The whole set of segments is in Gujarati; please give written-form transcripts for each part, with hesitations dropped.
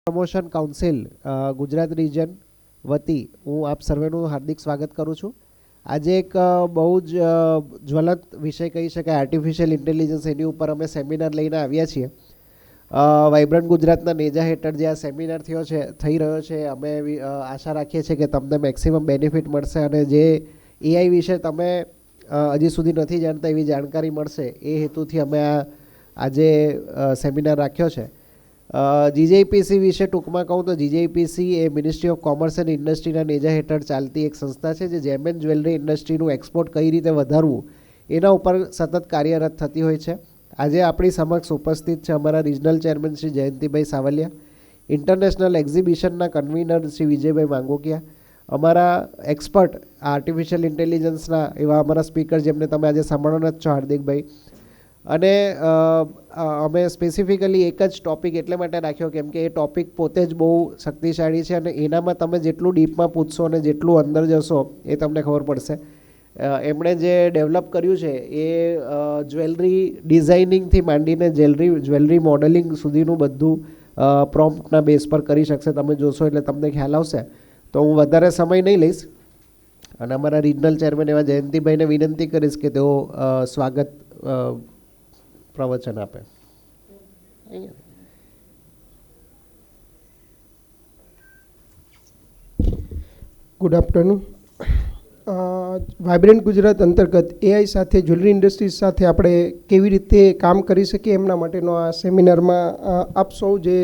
પ્રમોશન કાઉન્સિલ ગુજરાત રિજન વતી હું આપ સર્વેનું હાર્દિક સ્વાગત કરું છું. આજે એક બહુ જ જ્વલંત વિષય કહી શકાય આર્ટિફિશિયલ ઇન્ટેલિજન્સ, એની ઉપર અમે સેમિનાર લઈને આવ્યા છીએ. વાઇબ્રન્ટ ગુજરાતના નેજા હેઠળ જે આ સેમિનાર થઈ રહ્યો છે, અમે આશા રાખીએ છીએ કે તમને મેક્સિમમ બેનિફિટ મળશે અને જે એઆઈ વિશે તમે હજી સુધી નથી જાણતા એવી જાણકારી મળશે, એ હેતુથી અમે આજે સેમિનાર રાખ્યો છે. જીજેપીસી વિશે ટૂંકમાં કહું તો જીજેપીસી એ મિનિસ્ટ્રી ઓફ કોમર્સ એન્ડ ઇન્ડસ્ટ્રીના નેજા હેઠળ ચાલતી એક સંસ્થા છે જે જેમ એન્ડ જ્વેલરી ઇન્ડસ્ટ્રીનું એક્સપોર્ટ કઈ રીતે વધારવું એના ઉપર સતત કાર્યરત થતી હોય છે. આજે આપણી સમક્ષ ઉપસ્થિત છે અમારા regional chairman Shri Jayantibhai Savaliya, international એક્ઝિબિશનના કન્વીનર શ્રી વિજયભાઈ માંગોકિયા, અમારા એક્સપર્ટ આર્ટિફિશિયલ ઇન્ટેલિજન્સના એવા અમારા સ્પીકર જેમને તમે આજે સાંભળવાના જ છો, હાર્દિકભાઈ. અને અમે સ્પેસિફિકલી એક જ ટૉપિક એટલે માટે રાખ્યો કેમ કે એ ટૉપિક પોતે જ બહુ શક્તિશાળી છે અને એનામાં તમે જેટલું ડીપમાં પૂછશો અને જેટલું અંદર જશો એ તમને ખબર પડશે. એમણે જે ડેવલપ કર્યું છે એ જ્વેલરી ડિઝાઇનિંગથી માંડીને જ્વેલરી મોડેલિંગ સુધીનું બધું પ્રોમ્પ્ટના બેઝ પર કરી શકશે. તમે જોશો એટલે તમને ખ્યાલ આવશે. તો હું વધારે સમય નહીં લઈશ અને અમારા રિજનલ ચેરમેન એવા જયંતિભાઈને વિનંતી કરીશ કે તેઓ સ્વાગત પ્રવચન આપે. Good afternoon. વાઇબ્રન્ટ ગુજરાત અંતર્ગત એઆઈ સાથે જ્વેલરી ઇન્ડસ્ટ્રીઝ સાથે આપણે કેવી રીતે કામ કરી શકીએ એમના માટેનો આ સેમિનારમાં આપ સૌ જે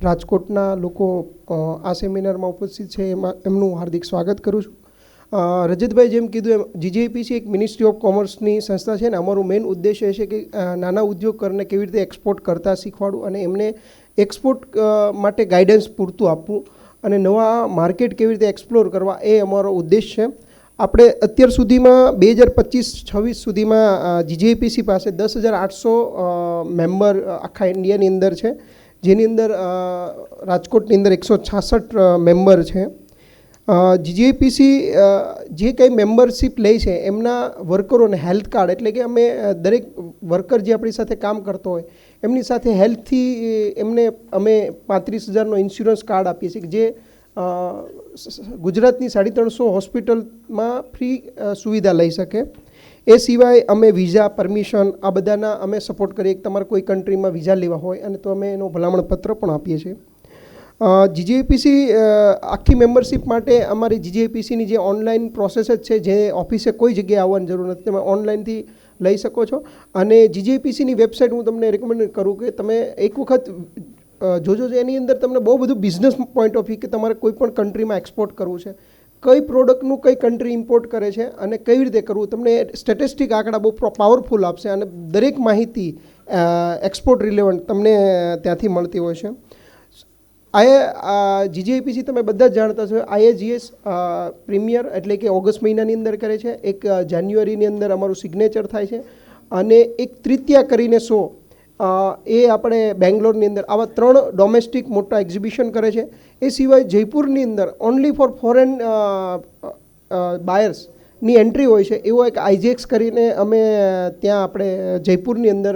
રાજકોટના લોકો આ સેમિનારમાં ઉપસ્થિત છે એમનું હાર્દિક સ્વાગત કરું છું. રજતભાઈ જેમ કીધું એમ જીજેપીસી એક મિનિસ્ટ્રી ઓફ કોમર્સની સંસ્થા છે ને અમારું મેઇન ઉદ્દેશ્ય એ છે કે નાના ઉદ્યોગકારોને કેવી રીતે એક્સપોર્ટ કરતાં શીખવાડવું અને એમને એક્સપોર્ટ માટે ગાઈડન્સ પૂરતું આપવું અને નવા માર્કેટ કેવી રીતે એક્સપ્લોર કરવા, એ અમારો ઉદ્દેશ છે. આપણે અત્યાર સુધીમાં 2025-26 સુધીમાં જીજેપીસી પાસે 10,800 મેમ્બર આખા ઇન્ડિયાની અંદર છે, જેની અંદર રાજકોટની અંદર 166 મેમ્બર છે. જીજેપીસી જે કંઈ મેમ્બરશીપ લે છે એમના વર્કરોને હેલ્થ કાર્ડ, એટલે કે અમે દરેક વર્કર જે આપણી સાથે કામ કરતો હોય એમની સાથે હેલ્થથી એમને અમે 35,000નો ઇન્સ્યોરન્સ કાર્ડ આપીએ છીએ જે ગુજરાતની 350 હોસ્પિટલમાં ફ્રી સુવિધા લઈ શકે. એ સિવાય અમે વિઝા, પરમિશન આ બધાના અમે સપોર્ટ કરીએ. તમારે કોઈ કન્ટ્રીમાં વિઝા લેવા હોય અને તો અમે એનો ભલામણ પત્ર પણ આપીએ છીએ. જીજેપીસી આખી મેમ્બરશીપ માટે અમારી જીજેપીસીની જે ઓનલાઈન પ્રોસેસ જ છે, જે ઓફિસે કોઈ જગ્યાએ આવવાની જરૂર નથી, તમે ઓનલાઈનથી લઈ શકો છો. અને જીજેપીસીની વેબસાઇટ હું તમને રેકમેન્ડ કરું કે તમે એક વખત જોજો. એની અંદર તમને બહુ બધું બિઝનેસ પોઈન્ટ ઓફ વ્યૂ કે તમારે કોઈ પણ કન્ટ્રીમાં એક્સપોર્ટ કરવું છે, કઈ પ્રોડક્ટનું કઈ કન્ટ્રી ઇમ્પોર્ટ કરે છે અને કેવી રીતે કરવું, તમને સ્ટેટિસ્ટિક આંકડા બહુ પાવરફુલ આપશે અને દરેક માહિતી એક્સપોર્ટ રિલેવન્ટ તમને ત્યાંથી મળતી હોય છે. જીજેપીસી તમે બધા જ જાણતા છો, આઈએજીએસ પ્રીમિયર એટલે કે ઓગસ્ટ મહિનાની અંદર કરે છે, એક જાન્યુઆરીની અંદર અમારું સિગ્નેચર થાય છે અને એક તૃતીયા કરીને શો એ આપણે બેંગ્લોરની અંદર આવા 3 ડોમેસ્ટિક મોટા એક્ઝિબિશન કરે છે. એ સિવાય જયપુરની અંદર ઓનલી ફોર ફોરેન બાયર્સની એન્ટ્રી હોય છે, એવો એક આઈજેક્સ કરીને અમે ત્યાં આપણે જયપુરની અંદર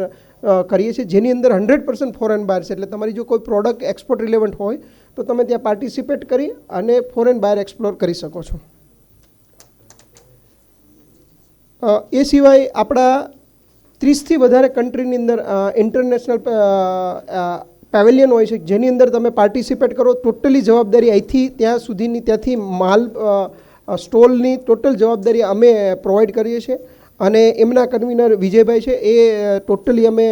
કરીએ છીએ, જેની અંદર 100% ફોરેન બાયર્સ, એટલે તમારી જો કોઈ પ્રોડક્ટ એક્સપોર્ટ રિલેવન્ટ હોય તો તમે ત્યાં પાર્ટિસિપેટ કરી અને ફોરેન બાયર એક્સપ્લોર કરી શકો છો. એ સિવાય આપણા 30થી વધારે કન્ટ્રીની અંદર ઇન્ટરનેશનલ પેવેલિયન હોય છે, જેની અંદર તમે પાર્ટિસિપેટ કરો. ટોટલી જવાબદારી અહીંથી ત્યાં સુધીની, ત્યાંથી માલ સ્ટોલની ટોટલ જવાબદારી અમે પ્રોવાઈડ કરીએ છીએ અને એમના કન્વીનર વિજયભાઈ છે. એ ટોટલી અમે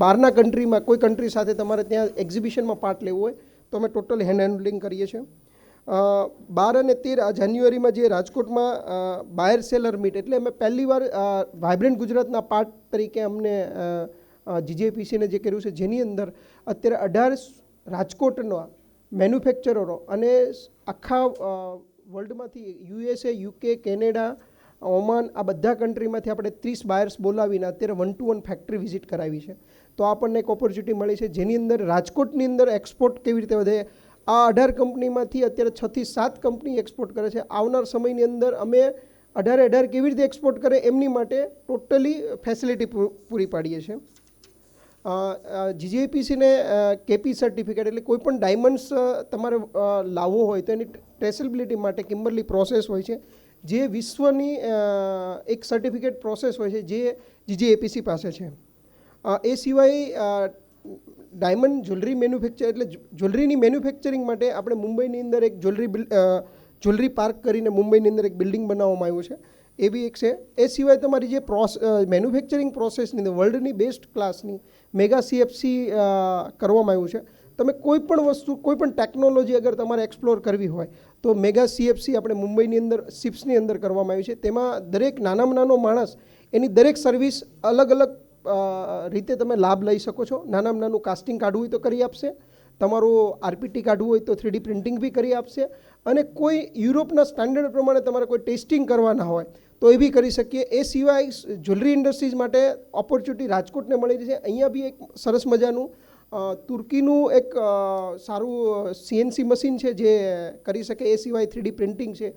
બહારના કન્ટ્રીમાં કોઈ કન્ટ્રી સાથે તમારે ત્યાં એક્ઝિબિશનમાં પાર્ટ લેવું હોય તો અમે ટોટલ હેન્ડલિંગ કરીએ છીએ. 12 અને 13 જાન્યુઆરીમાં જે રાજકોટમાં બાયર સેલર મીટ, એટલે અમે પહેલીવાર વાઇબ્રન્ટ ગુજરાતના પાર્ટ તરીકે અમને જીજેપીસીને જે કર્યું છે, જેની અંદર અત્યારે 18 રાજકોટના મેન્યુફેક્ચરરો અને આખા વર્લ્ડમાંથી યુએસએ, યુકે, કેનેડા, ઓમાન આ બધા કન્ટ્રીમાંથી આપણે 30 બાયર્સ બોલાવીને અત્યારે 1-to-1 ફેક્ટરી વિઝિટ કરાવી છે. તો આપણને એક ઓપોર્ચ્યુનિટી મળી છે, જેની અંદર રાજકોટની અંદર એક્સપોર્ટ કેવી રીતે વધે. આ 18 કંપનીમાંથી અત્યારે 6 થી 7 કંપની એક્સપોર્ટ કરે છે. આવનાર સમયની અંદર અમે 18 કેવી રીતે એક્સપોર્ટ કરે એમની માટે ટોટલી ફેસિલિટી પૂરી પાડીએ છીએ. જીજીઆઈપીસીને કેપી સર્ટિફિકેટ એટલે કોઈ પણ ડાયમંડ્સ તમારે લાવવો હોય તો એની ટ્રેસેબિલિટી માટે કિમ્બરલી પ્રોસેસ હોય છે, જે વિશ્વની એક સર્ટિફિકેટ પ્રોસેસ હોય છે જે જીજીઆઈપીસી પાસે છે. એ સિવાય ડાયમંડ જ્વેલરી મેન્યુફેક્ચર એટલે જ્વેલરીની મેન્યુફેક્ચરિંગ માટે આપણે મુંબઈની અંદર એક જ્વેલરી પાર્ક કરીને મુંબઈની અંદર એક બિલ્ડિંગ બનાવવામાં આવ્યું છે, એ બી એક છે. એ સિવાય તમારી જે મેન્યુફેક્ચરિંગ પ્રોસેસની અંદર વર્લ્ડની બેસ્ટ ક્લાસની મેગા સીએફસી કરવામાં આવ્યું છે. તમે કોઈ પણ વસ્તુ કોઈ પણ ટેકનોલોજી અગર તમારે એક્સપ્લોર કરવી હોય તો મેગા સીએફસી આપણે મુંબઈની અંદર શિપ્સની અંદર કરવામાં આવી છે. તેમાં દરેક નાનામાં નાનો માણસ એની દરેક સર્વિસ અલગ અલગ રીતે તમે લાભ લઈ શકો છો. નાનામાં નાનું કાસ્ટિંગ કાઢવું હોય તો કરી આપશે, તમારું આરપીટી કાઢવું હોય તો 3D પ્રિન્ટિંગ બી કરી આપશે, અને કોઈ યુરોપના સ્ટાન્ડર્ડ પ્રમાણે તમારે કોઈ ટેસ્ટિંગ કરવાના હોય તો એ બી કરી શકીએ. એ સિવાય જ્વેલરી ઇન્ડસ્ટ્રીઝ માટે ઓપોર્ચ્યુનિટી રાજકોટને મળી રહી છે. અહીંયા બી એક સરસ મજાનું તુર્કીનું એક સારું સીએનસી મશીન છે જે કરી શકે. એ સિવાય 3D પ્રિન્ટિંગ છે.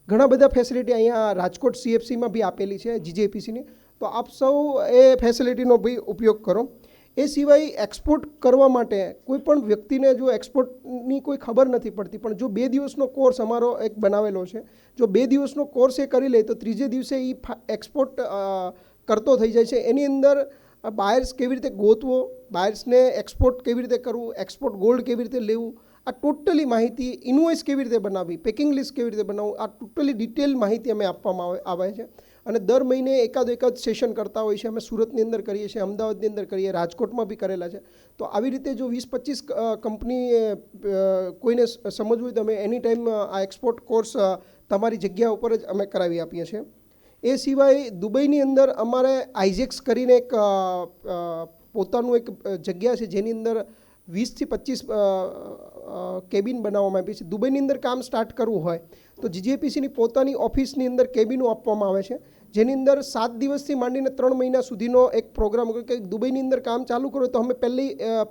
ઘણા બધા ફેસિલિટી અહીંયા રાજકોટ સીએફસીમાં બી આપેલી છે જીજેપીસીની, તો આપ સૌ એ ફેસિલિટીનો બી ઉપયોગ કરો. એ સિવાય એક્સપોર્ટ કરવા માટે કોઈ પણ વ્યક્તિને જો એક્સપોર્ટની કોઈ ખબર નથી પડતી, પણ જો 2 દિવસનો કોર્સ અમારો એક બનાવેલો છે, જો 2 દિવસનો કોર્સ એ કરી લે તો ત્રીજે દિવસે એ એક્સપોર્ટ કરતો થઈ જાય છે. એની અંદર બાયર્સ કેવી રીતે ગોતવો, બાયર્સને એક્સપોર્ટ કેવી રીતે કરવું, એક્સપોર્ટ ગોલ્ડ કેવી રીતે લેવું, આ ટોટલી માહિતી, ઇન્વોઇસ કેવી રીતે બનાવવી, પેકિંગ લિસ્ટ કેવી રીતે બનાવવું, આ ટોટલી ડિટેલ માહિતી અમે આપવામાં આવે છે. અને દર મહિને એકાદ સેશન કરતા હોય છે. અમે સુરતની અંદર કરીએ છીએ, અમદાવાદની અંદર કરીએ, રાજકોટમાં બી કરેલા છે. તો આવી રીતે જો 20-25 કંપની કોઈને સમજવું હોય તો અમે એની ટાઈમ આ એક્સપોર્ટ કોર્સ તમારી જગ્યા ઉપર જ અમે કરાવી આપીએ છીએ. એ સિવાય દુબઈની અંદર અમારે આઈઝેક્સ કરીને એક પોતાનું એક જગ્યા છે જેની અંદર 20 થી 25 કેબિન બનાવવામાં આવી છે. દુબઈની અંદર કામ સ્ટાર્ટ કરવું હોય તો જીજેપીસીની પોતાની ઓફિસની અંદર કેબિનો આપવામાં આવે છે, જેની અંદર 7 દિવસથી માંડીને 3 મહિના સુધીનો એક પ્રોગ્રામ કે દુબઈની અંદર કામ ચાલુ કરો તો અમે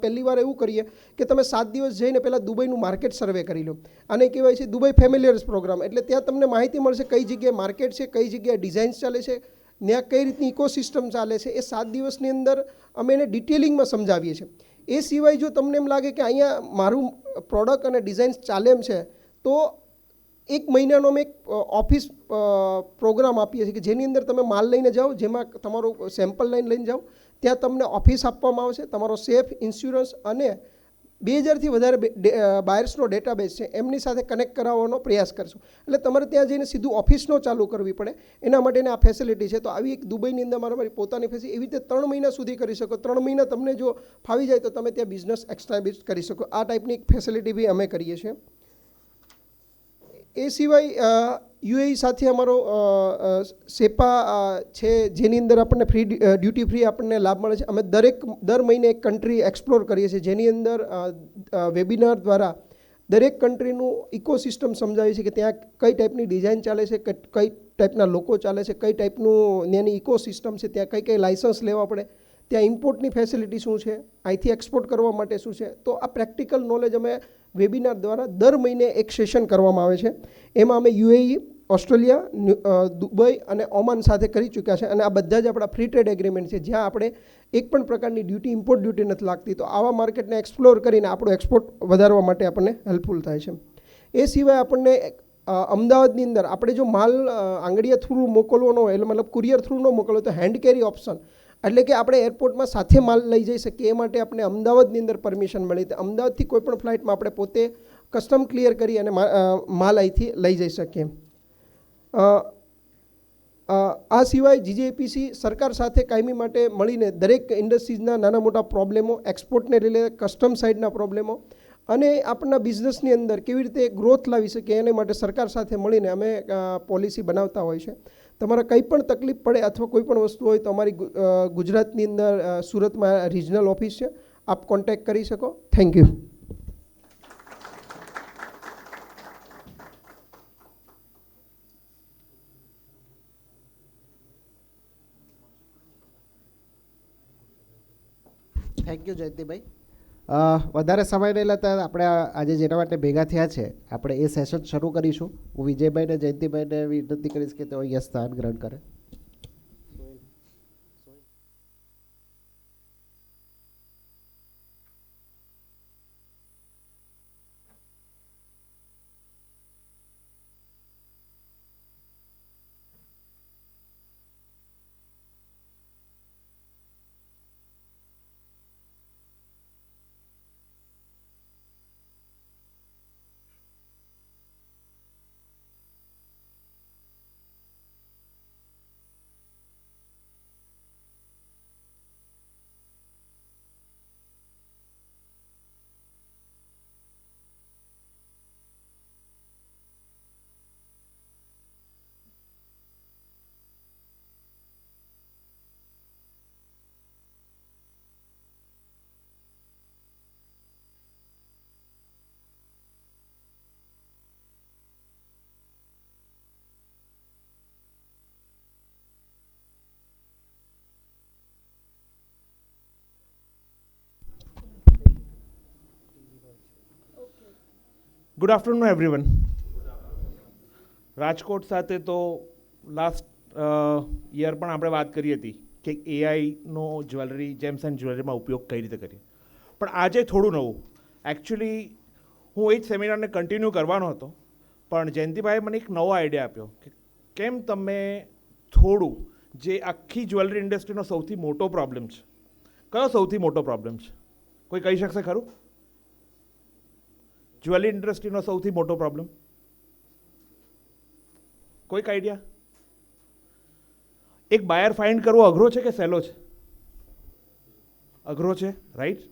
પહેલી વાર એવું કરીએ કે તમે 7 દિવસ જઈને પહેલાં દુબઈનું માર્કેટ સર્વે કરી લો. આને કહેવાય છે દુબઈ ફેમિલિયર્સ પ્રોગ્રામ. એટલે ત્યાં તમને માહિતી મળશે કઈ જગ્યાએ માર્કેટ છે, કઈ જગ્યાએ ડિઝાઇન્સ ચાલે છે, ત્યાં કઈ રીતની ઇકોસિસ્ટમ ચાલે છે. એ 7 દિવસની અંદર અમે એને ડિટેલિંગમાં સમજાવીએ છીએ. એ સિવાય જો તમને એમ લાગે કે અહીંયા મારું પ્રોડક્ટ અને ડિઝાઇન્સ ચાલે એમ છે તો 1 મહિનાનો અમે એક ઓફિસ પ્રોગ્રામ આપીએ છીએ કે જેની અંદર તમે માલ લઈને જાઓ, જેમાં તમારું સેમ્પલ લઈને જાઓ, ત્યાં તમને ઓફિસ આપવામાં આવશે, તમારો સેફ, ઇન્સ્યોરન્સ અને 2000થી વધારે બાયર્સનો ડેટાબેઝ છે એમની સાથે કનેક્ટ કરાવવાનો પ્રયાસ કરશું. એટલે તમારે ત્યાં જઈને સીધું ઓફિસનો ચાલુ કરવી પડે, એના માટેની આ ફેસિલિટી છે. તો આવી એક દુબઈની અંદર મારી પોતાની ફેસિલિટી, એવી રીતે 3 મહિના સુધી કરી શકો. 3 મહિના તમને જો ફાવી જાય તો તમે ત્યાં બિઝનેસ એક્સ્ટાબ્લિશ કરી શકો. આ ટાઈપની એક ફેસિલિટી બી અમે કરીએ છીએ. એ સિવાય યુએઈ સાથે અમારો સેપા છે જેની અંદર આપણને ડ્યુટી ફ્રી આપણને લાભ મળે છે. અમે દર મહિને એક કન્ટ્રી એક્સપ્લોર કરીએ છીએ, જેની અંદર વેબિનાર દ્વારા દરેક કન્ટ્રીનું ઇકોસિસ્ટમ સમજાવીએ છીએ કે ત્યાં કઈ ટાઈપની ડિઝાઇન ચાલે છે, કઈ ટાઈપના લોકો ચાલે છે, કઈ ટાઈપનું ત્યાંની ઇકોસિસ્ટમ છે, ત્યાં કઈ લાઇસન્સ લેવા પડે, ત્યાં ઇમ્પોર્ટની ફેસિલિટી શું છે, અહીંથી એક્સપોર્ટ કરવા માટે શું છે. તો આ પ્રેક્ટિકલ નોલેજ અમે વેબિનાર દ્વારા દર મહિને એક સેશન કરવામાં આવે છે. એમાં અમે યુએઈ, ઓસ્ટ્રેલિયા, દુબઈ અને ઓમાન સાથે કરી ચૂક્યા છે. અને આ બધા જ આપણા ફ્રી ટ્રેડ એગ્રીમેન્ટ છે, જ્યાં આપણે એક પણ પ્રકારની ઇમ્પોર્ટ ડ્યુટી નથી લાગતી. તો આવા માર્કેટને એક્સપ્લોર કરીને આપણો એક્સપોર્ટ વધારવા માટે આપણને હેલ્પફુલ થાય છે. એ સિવાય આપણને અમદાવાદની અંદર આપણે જો માલ આંગળીયા થ્રુ મોકલવાનો હોય, એટલે મતલબ કુરિયર થ્રુ ન મોકલવો તો હેન્ડ કેરી ઓપ્શન, એટલે કે આપણે એરપોર્ટમાં સાથે માલ લઈ જઈ શકીએ. એ માટે આપણે અમદાવાદની અંદર પરમિશન મળી. અમદાવાદથી કોઈ પણ ફ્લાઇટમાં આપણે પોતે કસ્ટમ ક્લિયર કરી અને માલ અહીંથી લઈ જઈ શકીએ. આ સિવાય જીજેપીસી સરકાર સાથે કાયમી માટે મળીને દરેક ઇન્ડસ્ટ્રીઝના નાના મોટા પ્રોબ્લેમો, એક્સપોર્ટને રિલેટેડ કસ્ટમ સાઇડના પ્રોબ્લેમો અને આપણા બિઝનેસની અંદર કેવી રીતે ગ્રોથ લાવી શકીએ એને માટે સરકાર સાથે મળીને અમે પોલિસી બનાવતા હોય છે. તમારે કંઈ પણ તકલીફ પડે અથવા કોઈ પણ વસ્તુ હોય તો અમારી ગુજરાતની અંદર સુરતમાં રિજનલ ઓફિસ છે, આપ કોન્ટેક્ટ કરી શકો. Thank you. Thank you Jayantibhai. વધારે સમય નહીં લેતા આપણે આજે જેના માટે ભેગા થયા છે આપણે એ સેશન શરૂ કરીશું. હું વિજયભાઈને જયંતિભાઈને વિનંતી કરીશ કે તેઓ અહીંયા સ્થાન ગ્રહણ કરે. Good afternoon everyone. રાજકોટ સાથે તો લાસ્ટ યર પણ આપણે વાત કરી હતી કે એઆઈનો જ્વેલરી જેમ્સ એન્ડ જ્વેલરીમાં ઉપયોગ કઈ રીતે કરીએ, પણ આજે થોડું નવું. એકચ્યુઅલી હું એ જ સેમિનારને કન્ટિન્યુ કરવાનો હતો, પણ જયંતિભાઈએ મને એક નવો આઈડિયા આપ્યો કે કેમ તમે થોડું જે આખી જ્વેલરી ઇન્ડસ્ટ્રીનો સૌથી મોટો પ્રોબ્લેમ છે, કયો સૌથી મોટો પ્રોબ્લેમ છે કોઈ કહી શકશે ખરું? જ્વેલરી ઇન્ડસ્ટ્રીનો સૌથી મોટો પ્રોબ્લેમ કોઈક આઈડિયા? એક બાયર ફાઇન્ડ કરવો અઘરો છે કે સહેલો છે? અઘરો છે, રાઈટ?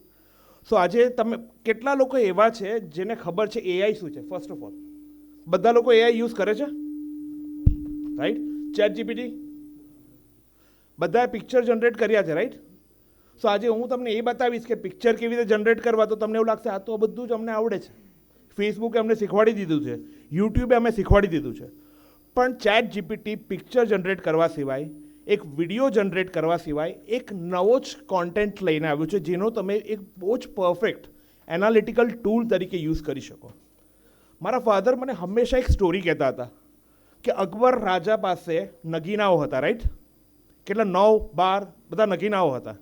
સો આજે તમે કેટલા લોકો એવા છે જેને ખબર છે એઆઈ શું છે? ફર્સ્ટ ઓફ ઓલ, બધા લોકો એઆઈ યુઝ કરે છે, રાઈટ? ચેટ જીપીટી બધાએ પિક્ચર જનરેટ કર્યા છે, રાઈટ? સો આજે હું તમને એ બતાવીશ કે પિક્ચર કેવી રીતે જનરેટ કરવા, તો તમને એવું લાગશે આ તો બધું જ અમને આવડે છે. ફેસબુકે અમને શીખવાડી દીધું છે, યુટ્યુબે અમે શીખવાડી દીધું છે, પણ ચેટ જીપીટી પિક્ચર જનરેટ કરવા સિવાય, એક વિડીયો જનરેટ કરવા સિવાય એક નવો જ કોન્ટેન્ટ લઈને આવ્યું છે, જેનો તમે એક બહુ જ પરફેક્ટ એનાલિટિકલ ટૂલ તરીકે યુઝ કરી શકો. મારા ફાધર મને હંમેશા એક સ્ટોરી કહેતા હતા કે અકબર રાજા પાસે નગીનાઓ હતા, રાઈટ? કેટલા 9, 12 બધા નગીનાઓ હતા.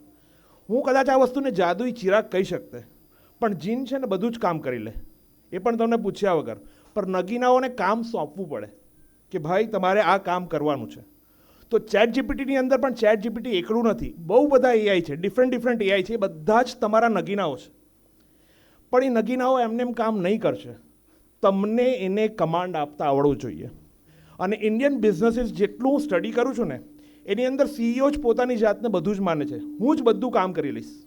હું કદાચ આ વસ્તુને જાદુઈ ચિરાગ કહી શકતે, પણ જીન છે ને બધું જ કામ કરી લે, એ પણ તમને પૂછ્યા વગર. પણ નગીનાઓને કામ સોંપવું પડે કે ભાઈ તમારે આ કામ કરવાનું છે. તો ચેટ જીપીટીની અંદર પણ ચેટ જીપીટી એકલું નથી, બહુ બધા એઆઈ છે, ડિફરન્ટ એઆઈ છે, એ બધા જ તમારા નગીનાઓ છે. પણ એ નગીનાઓ એમને એમ કામ નહીં કરશે, તમને એને કમાન્ડ આપતા આવડવું જોઈએ. અને ઇન્ડિયન બિઝનેસીસ જેટલું હું સ્ટડી કરું છું ને, એની અંદર સીઈઓ જ પોતાની જાતને બધું જ માને છે, હું જ બધું કામ કરી લઈશ,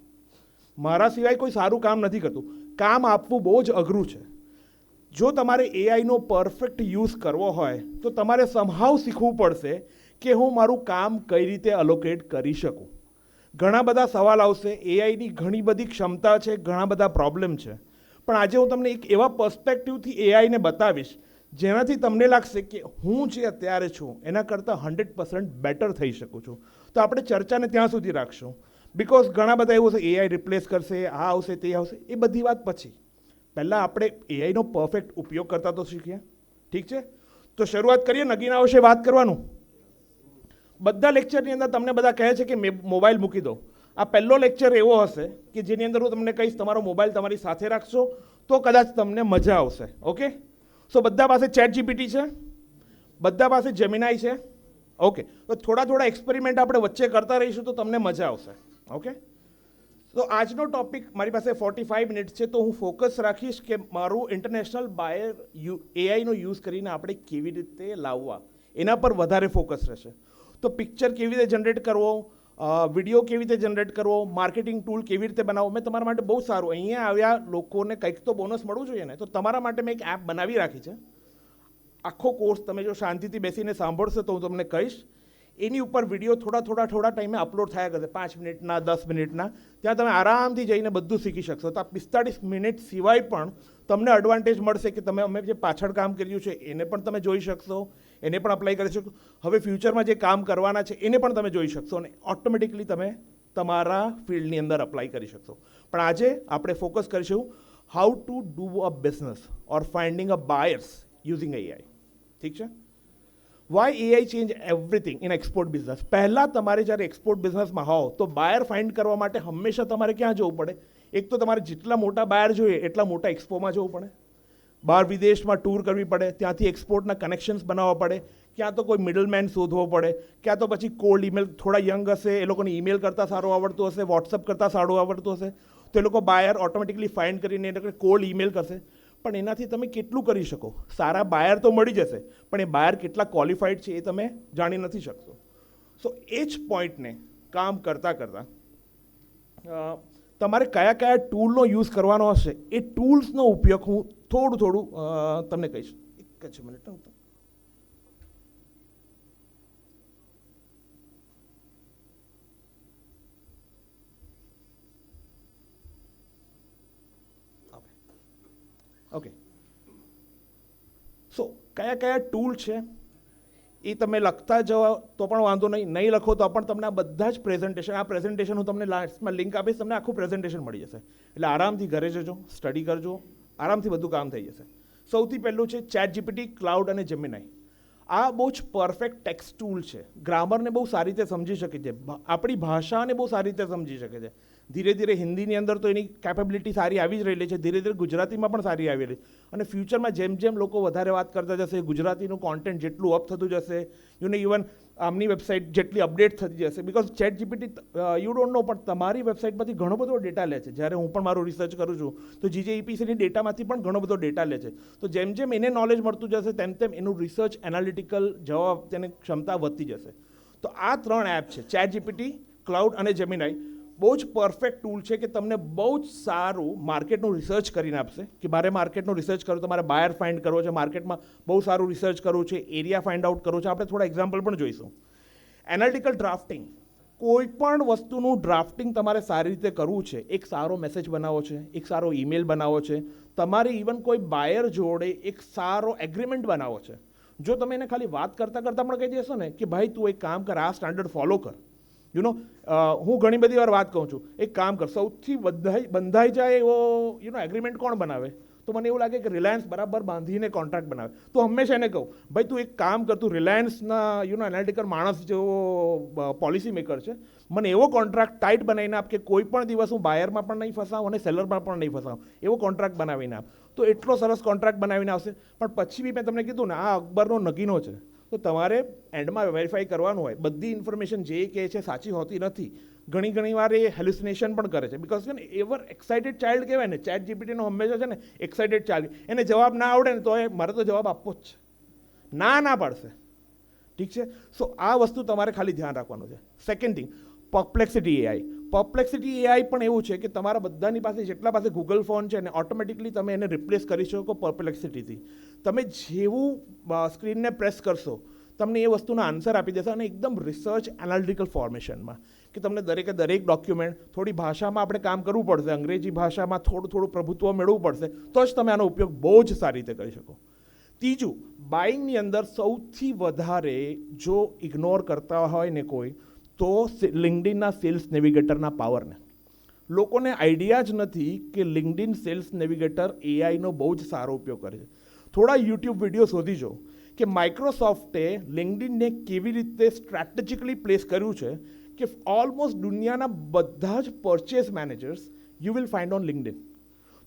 મારા સિવાય કોઈ સારું કામ નથી કરતું. કામ આપવું બહુ જ અઘરું છે. જો તમારે એઆઈનો પરફેક્ટ યુઝ કરવો હોય તો તમારે સમહાવ શીખવું પડશે કે હું મારું કામ કઈ રીતે અલોકેટ કરી શકું. ઘણા બધા સવાલ આવશે, એઆઈની ઘણી બધી ક્ષમતા છે, ઘણા બધા પ્રોબ્લેમ છે, પણ આજે હું તમને એક એવા પર્સપેક્ટિવથી એઆઈને બતાવીશ જેનાથી તમને લાગશે કે હું જે અત્યારે છું એના કરતાં 100% બેટર થઈ શકું છું. તો આપણે ચર્ચાને ત્યાં સુધી રાખશું, બિકોઝ ઘણા બધા એવું છે એઆઈ રિપ્લેસ કરશે, આ આવશે તે આવશે, એ બધી વાત પછી. પહેલાં આપણે એઆઈનો પરફેક્ટ ઉપયોગ કરતા તો શીખીએ, ઠીક છે? તો શરૂઆત કરીએ નગીના વિશે વાત કરવાનું. બધા લેક્ચરની અંદર તમને બધા કહે છે કે મોબાઈલ મૂકી દો. આ પહેલો લેક્ચર એવો હશે કે જેની અંદર હું તમને કહીશ તમારો મોબાઈલ તમારી સાથે રાખશો તો કદાચ તમને મજા આવશે, ઓકે? સો બધા પાસે ચેટ જીપીટી છે, બધા પાસે જેમિનાઈ છે, ઓકે? તો થોડા એક્સપેરિમેન્ટ આપણે વચ્ચે કરતા રહીશું તો તમને મજા આવશે, ઓકે? તો આજનો ટોપિક મારી પાસે 45 મિનિટ છે, તો હું ફોકસ રાખીશ કે મારું ઇન્ટરનેશનલ બાયર એઆઈનો યુઝ કરીને આપણે કેવી રીતે લાવવા, એના પર વધારે ફોકસ રહેશે. તો પિક્ચર કેવી રીતે જનરેટ કરવો, વિડીયો કેવી રીતે જનરેટ કરવો, માર્કેટિંગ ટૂલ કેવી રીતે બનાવવો, મેં તમારા માટે બહુ સારું, અહીંયા આવ્યા લોકોને કંઈક તો બોનસ મળવું જોઈએ ને, તો તમારા માટે મેં એક એપ બનાવી રાખી છે. આખો કોર્સ તમે જો શાંતિથી બેસીને સાંભળશો તો હું તમને કહીશ. એની ઉપર વિડીયો થોડા ટાઈમે અપલોડ થયા કરશે, 5 મિનિટના, 10 મિનિટના, ત્યાં તમે આરામથી જઈને બધું શીખી શકશો. તો આ 45 મિનિટ સિવાય પણ તમને એડવાન્ટેજ મળશે કે તમે અમે જે પાછળ કામ કર્યું છે એને પણ તમે જોઈ શકશો, એને પણ અપ્લાય કરી શકશો, હવે ફ્યુચરમાં જે કામ કરવાના છે એને પણ તમે જોઈ શકશો, અને ઓટોમેટિકલી તમે તમારા ફિલ્ડની અંદર અપ્લાય કરી શકશો. પણ આજે આપણે ફોકસ કરીશું how to do a business or finding a buyers using AI, ઠીક છે? Why AI change everything in export business. પહેલાં તમારે જ્યારે એક્સપોર્ટ બિઝનેસમાં હોવ તો બાયર ફાઇન્ડ કરવા માટે હંમેશા તમારે ક્યાં જવું પડે? એક તો તમારે જેટલા મોટા બાયર જોઈએ એટલા મોટા એક્સપોમાં જવું પડે, બહાર વિદેશમાં ટૂર કરવી પડે, ત્યાંથી એક્સપોર્ટના કનેક્શન્સ બનાવવા પડે, ક્યાં તો કોઈ મિડલમેન શોધવો પડે, ક્યાં તો પછી કોલ્ડ ઈમેલ, થોડા યંગ હશે એ લોકોને ઈમેલ કરતાં સારું આવડતું હશે, વોટ્સઅપ કરતાં સારું આવડતું હશે, તો એ લોકો બાયર ઓટોમેટિકલી ફાઇન્ડ કરીને એ કોલ્ડ ઈમેલ કરશે. પણ એનાથી તમે કેટલું કરી શકો? સારા બાયર તો મળી જશે, પણ એ બાયર કેટલા ક્વોલિફાઈડ છે એ તમે જાણી નથી શકશો. સો એ જ પોઈન્ટને કામ કરતાં તમારે કયા ટૂલનો યુઝ કરવાનો હશે એ ટૂલ્સનો ઉપયોગ હું થોડું તમને કહીશ. એક જ મિનિટ. ઓકે, સો કયા ટૂલ છે એ તમે લખતા જાઓ તો પણ વાંધો નહીં લખો તો પણ તમને આ બધા જ પ્રેઝન્ટેશન હું તમને લાસ્ટમાં લિંક આપીશ, તમને આખું પ્રેઝન્ટેશન મળી જશે. એટલે આરામથી ઘરે જજો, સ્ટડી કરજો, આરામથી બધું કામ થઈ જશે. સૌથી પહેલું છે ચેટ જીપીટી, ક્લાઉડ અને જેમિનાઈ. આ બહુ જ પરફેક્ટ ટેક્સ્ટ ટૂલ છે. ગ્રામરને બહુ સારી રીતે સમજી શકે છે, આપણી ભાષાને બહુ સારી રીતે સમજી શકે છે. ધીરે ધીરે હિન્દીની અંદર તો એની કેપેબિલિટી સારી આવી જ રહેલી છે, ધીરે ધીરે ગુજરાતીમાં પણ સારી આવી રહી છે. અને ફ્યુચરમાં જેમ જેમ લોકો વધારે વાત કરતા જશે, ગુજરાતીનું કોન્ટેન્ટ જેટલું અપ થતું જશે, ઇવન આમની વેબસાઇટ જેટલી અપડેટ થતી જશે, because chat GPT you don't know, પણ તમારી વેબસાઇટમાંથી ઘણો બધો ડેટા લે છે. જ્યારે હું પણ મારું રિસર્ચ કરું છું તો GJEPCની ડેટામાંથી પણ ઘણો બધો ડેટા લે છે. તો જેમ જેમ એને નોલેજ મળતું જશે તેમ તેમ એનું રિસર્ચ એનાલિટિકલ જવાબ તેની ક્ષમતા વધતી જશે. તો આ 3 એપ છે, ચેટ જીપીટી, ક્લાઉડ અને જેમિનાઈ. બહુ જ પરફેક્ટ ટૂલ છે કે તમને બહુ જ સારું માર્કેટનું રિસર્ચ કરીને આપશે. કે મારે માર્કેટનું રિસર્ચ કરવું, તમારે બાયર ફાઇન્ડ કરવો છે, માર્કેટમાં બહુ સારું રિસર્ચ કરવું છે, એરિયા ફાઇન્ડ આઉટ કરવું છે. આપણે થોડા એક્ઝામ્પલ પણ જોઈશું. એનાલિટિકલ ડ્રાફ્ટિંગ, કોઈ પણ વસ્તુનું ડ્રાફ્ટિંગ તમારે સારી રીતે કરવું છે. એક સારો મેસેજ બનાવવો છે, એક સારો ઈમેલ બનાવવો છે, તમારે ઇવન કોઈ બાયર જોડે એક સારો એગ્રીમેન્ટ બનાવવો છે. જો તમે એને ખાલી વાત કરતાં કરતાં પણ કહી દેશો ને કે ભાઈ તું એક કામ કર, આ સ્ટાન્ડર્ડ ફોલો કર, હું ઘણી બધી વાર વાત કહું છું, એક કામ કર, સૌથી બંધાઈ જાય એવો એગ્રીમેન્ટ કોણ બનાવે? તો મને એવું લાગે કે રિલાયન્સ બરાબર બાંધીને કોન્ટ્રાક્ટ બનાવે. તો હંમેશા એને કહું, ભાઈ તું એક કામ કર, તું રિલાયન્સના એનાલિટિકલ માણસ જેવો પોલિસી મેકર છે, મને એવો કોન્ટ્રાક્ટ ટાઈટ બનાવીને આપ કે કોઈ પણ દિવસ હું બાયરમાં પણ નહીં ફસાવું અને સેલરમાં પણ નહીં ફસાવું, એવો કોન્ટ્રાક્ટ બનાવીને આપ. તો એટલો સરસ કોન્ટ્રાક્ટ બનાવીને આવશે. પણ પછી બી મેં તમને કીધું ને, આ અકબરનો નગીનો છે. તો તમારે એન્ડમાં વેરીફાઈ કરવાનું હોય. બધી ઇન્ફોર્મેશન જે કહે છે સાચી હોતી નથી. ઘણી વાર એ હેલ્યુસિનેશન પણ કરે છે. બિકોઝ ને એવર એક્સાઇટેડ ચાઇલ્ડ કહેવાય ને, ચેટ જીપીટીનો હંમેશા છે ને એક્સાઇટેડ ચાઇલ્ડ. એને જવાબ ના આવડે ને તો મારે તો જવાબ આપવો જ છે, ના પાડશે. ઠીક છે. સો આ વસ્તુ તમારે ખાલી ધ્યાન રાખવાનું છે. Second thing, perplexity AI. Perplexity AI પણ એવું છે કે તમારા બધાની પાસે જેટલા પાસે ગૂગલ ફોન છે ને, ઓટોમેટિકલી તમે એને રિપ્લેસ કરી શકો પરપ્લેક્સિટીથી. તમે જેવું સ્ક્રીનને પ્રેસ કરશો, તમને એ વસ્તુનો આન્સર આપી દેશે, અને એકદમ રિસર્ચ એનાલિટિકલ ફોર્મેશનમાં. કે તમને દરેક ડોક્યુમેન્ટ થોડી ભાષામાં આપણે કામ કરવું પડશે, અંગ્રેજી ભાષામાં થોડું પ્રભુત્વ મેળવવું પડશે, તો જ તમે આનો ઉપયોગ બહુ જ સારી રીતે કરી શકો. ત્રીજું, બાઇંગની અંદર સૌથી વધારે જો ઇગ્નોર કરતા હોય ને કોઈ, તો લિંક્ડઇનના સેલ્સ નેવિગેટરના પાવરને. લોકોને આઈડિયા જ નથી કે લિંક્ડઇન સેલ્સ નેવિગેટર એઆઈનો બહુ જ સારો ઉપયોગ કરે છે. થોડા યુટ્યુબ વિડીયો શોધી જો કે માઇક્રોસોફ્ટે લિંક્ડઇનને કેવી રીતે સ્ટ્રેટેજિકલી પ્લેસ કર્યું છે કે ઓલમોસ્ટ દુનિયાના બધા જ purchase managers you will find on LinkedIn.